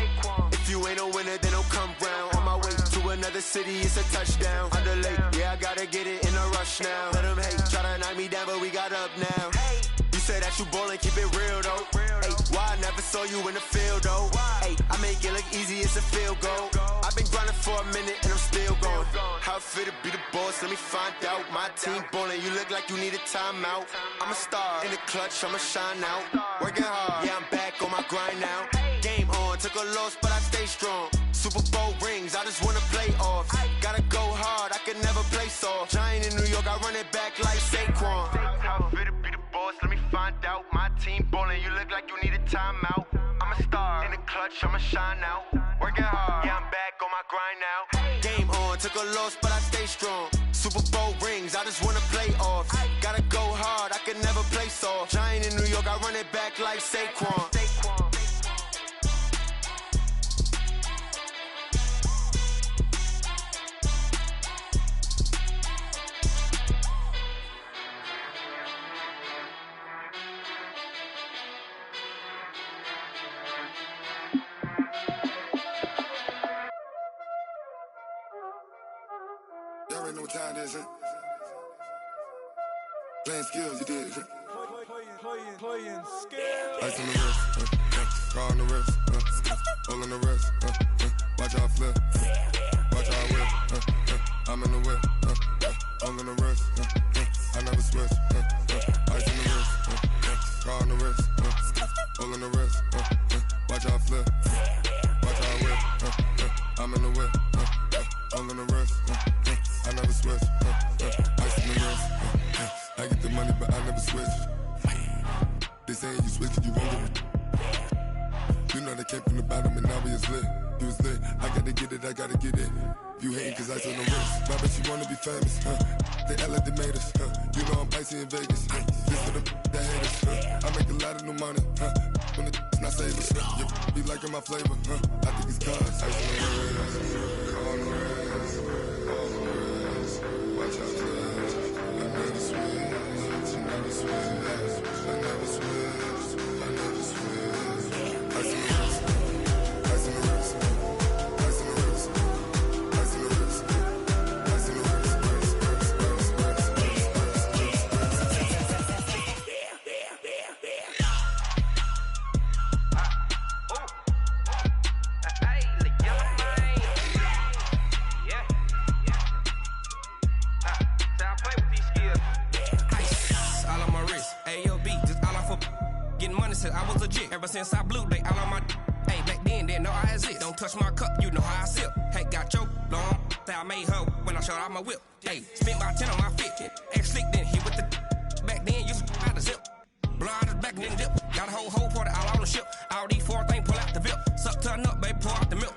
If you ain't a winner, then don't come round. On my way to another city, it's a touchdown. Underlay, yeah, I gotta get it in a rush now. Let them hate, try to knock me down, but we got up now. You say that you ballin', keep it real though. Hey, why I never saw you in the field though? Hey, I make it look easy, it's a field goal. I've been grinding for a minute and I'm still going. How fit to be the boss, let me find out. My team ballin', you look like you need a timeout. I'm a star in the clutch, I'ma shine out. Working hard, yeah, I'm back on my grind now. Game on, took a loss, but I stay strong. Super Bowl rings, I just wanna play off. Gotta go hard, I can never play soft. Giant in New York, I run it back like Saquon. How fit to be the boss, let me find out. My team ballin', you look like you need a timeout. I'm a star in the clutch, I'ma shine out. Working hard, yeah, I'm back on my grind now. Game on, took a loss, but I stay strong. Super Bowl rings, I just wanna play off. Gotta go hard, I can never play soft. Giant in New York, I run it back like Saquon. Y'all already know what time it is, huh? Playing skills, you did. Playing skills. Ice on the wrist, car on the wrist, hole in the wrist, watch how I flip, watch how I whip, I'm in the whip, hole in the wrist, I never switch, switch, you won't get it. You know they came from the bottom and now we is lit. You was lit, I gotta get it, I gotta get it. You hating cause I on the wrist. My bitch, you wanna be famous, huh? They act like they made us, huh? You know I'm icy in Vegas, huh? This for the that hate us, huh? I make a lot of new money, huh? When the not save us, you be liking my flavor, huh? I think it's cause ice on the wrist, on the wrist, on the wrist. Watch out, cuz I never switch, I never switch, I never switch, I never switch. Ice on the wrist, ice on the wrist, ice on the wrist, ice on the wrist, ice on the wrist. I was legit ever since I blew they all on my hey back then didn't know I exist. Don't touch my cup, you know how I sip. Hey, got your long that I made her when I showed out my whip. Hey, spent about 10 on my fit. Ex slick then hit with the back then used to out the zip. Blow out his back and then dip. Got a whole party all on the ship. All these four things pull out the VIP. Suck turn up, baby, pour out the milk.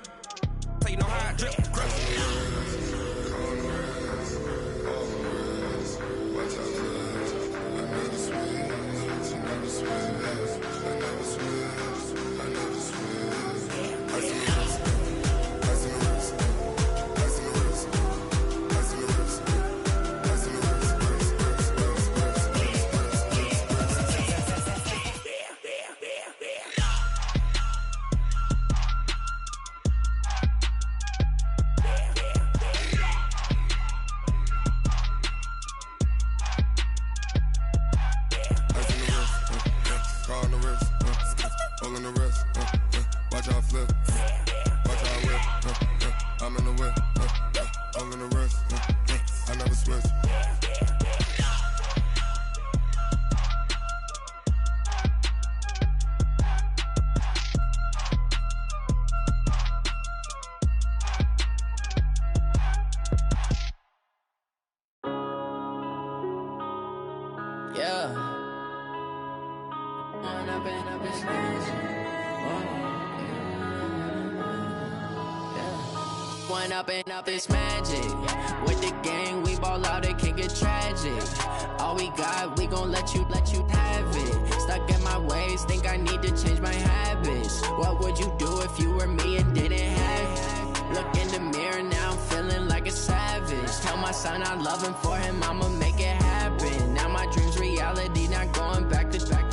So you know how I drip. Crush. Watch out, cuz I never switch, I never switch. Up this magic with the gang, we ball out, it can get tragic. All we got, we gon' let you have it. Stuck in my ways, think I need to change my habits. What would you do if you were me and didn't have it? Look in the mirror now, I'm feeling like a savage. Tell my son I love him, for him I'ma make it happen. Now my dreams reality, not going back to back.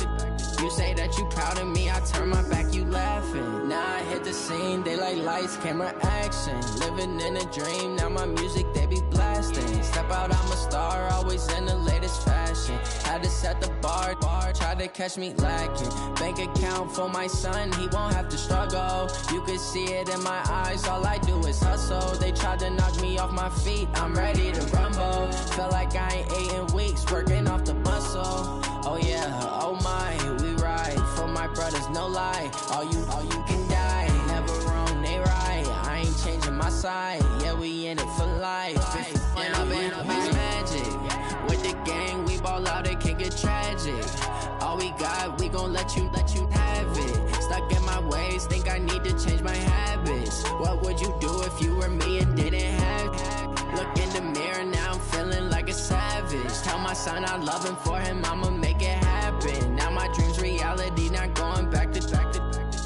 You say that you proud of me, I turn my back, you laughing. Now I hit the scene, they like lights, camera, action. Living in a dream, now my music, they be blasting. Step out, I'm a star, always in the latest fashion. Had to set the bar, tried to catch me lacking. Bank account for my son, he won't have to struggle. You could see it in my eyes, all I do is hustle. They tried to knock me off my feet, I'm ready to rumble. Felt like I ain't ate in weeks, working off the muscle. Oh yeah, oh my, we ride for my brothers, no lie. All you can die, never wrong, they right. I ain't changing my side, yeah, we in it for life. When I'm in this magic, with the gang, we ball out, it can get tragic. All we got, we gon' let you have it. Stuck in my ways, think I need to change my habits. What would you do if you were me and didn't have it? Look in the mirror, now I'm feeling like a savage. Tell my son I love him, for him I'ma make it happen. Now my dreams reality, not going back to back.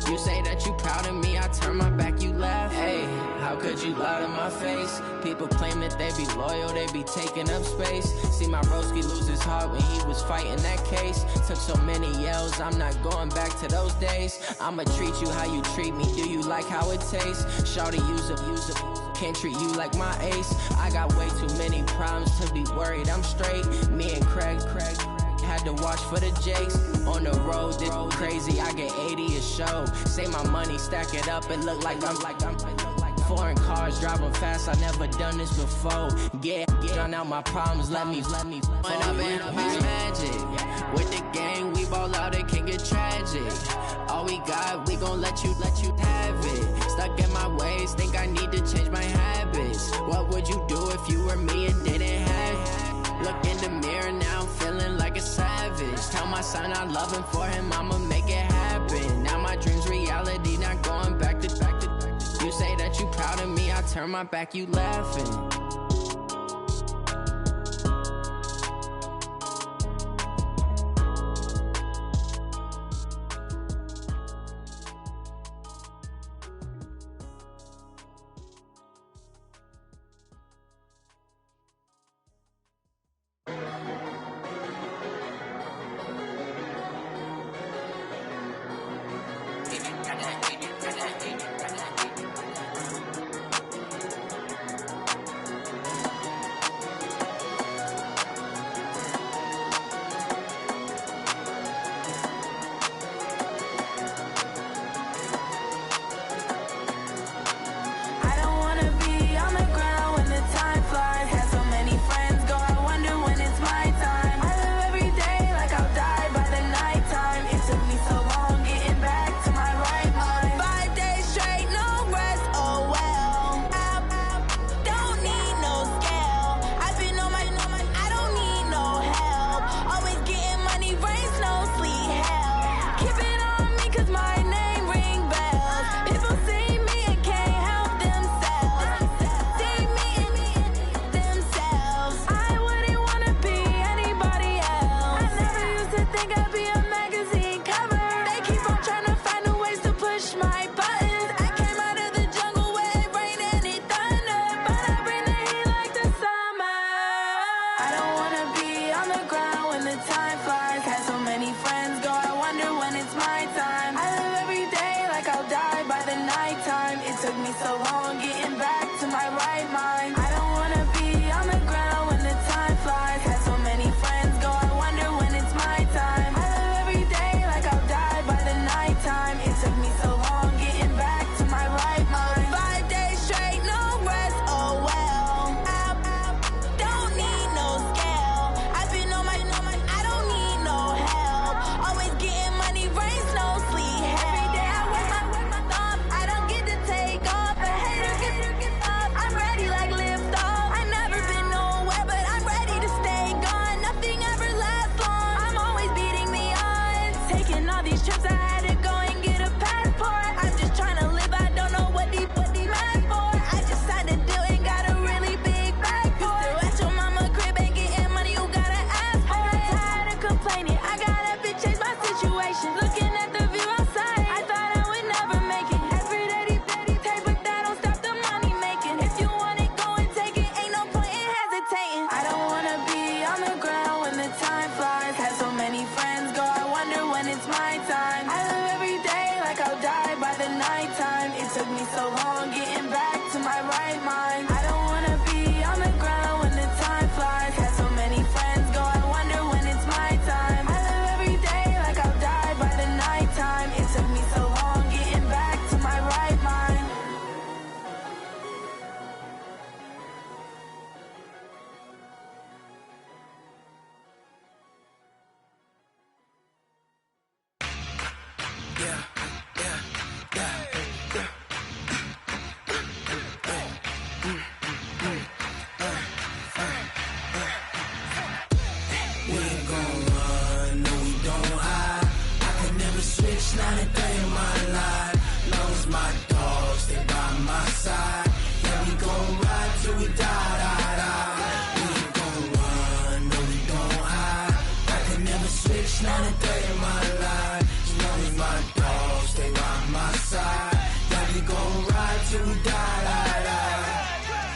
You say that you proud of me, I turn my back, you laugh. Hey, how could you lie to my face? People claim that they be loyal, they be taking up space. See my broski lose his heart when he was fighting that case. Took so many yells, I'm not going back to those days. I'ma treat you how you treat me, do you like how it tastes? Shawty, use up, can't treat you like my ace. I got way too many problems to be worried, I'm straight. Me and Craig had to watch for the Jakes. On the road, this crazy, I get 80 a show. Say my money, stack it up, it look like I'm foreign cars, driving fast, I never done this before. Yeah, drown out my problems, let me When I'm in this magic, with the gang, we ball out, it can get tragic. All we got, we gon' let you have it. Stuck in my ways, think I need to change my habits. What would you do if you were me and didn't have it? Look in the mirror, now I'm feeling like a savage. Tell my my son, I love him for him, I'ma make it happen. Now my dream's reality, not going back to. You say that you proud of me, I turn my back, you laughing.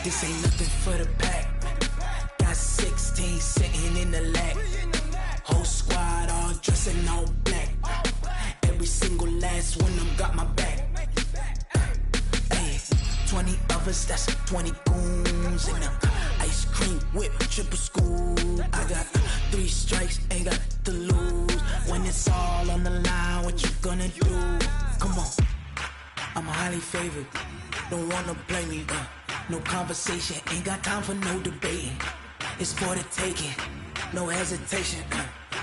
This ain't nothing for the pack. Got 16 sitting in the lap. Whole squad all dressing all black. Every single last one of them got my back. Hey, 20 of us, that's 20 goons in them. Ice cream whip, triple scoop. I got 3 strikes, ain't got to lose. When it's all on the line, what you gonna do? Come on, I'm highly favored. Don't wanna blame me, no conversation, ain't got time for no debating. It's for the taking, no hesitation,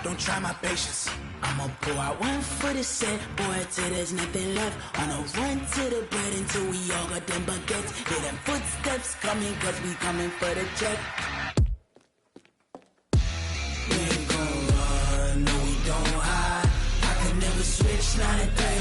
don't try my patience. I'ma pour out one for the set, boy, till there's nothing left. On a run to the bread until we all got them baguettes. Hear them footsteps coming, cause we coming for the check. We ain't gon' run, no we don't It's not a day.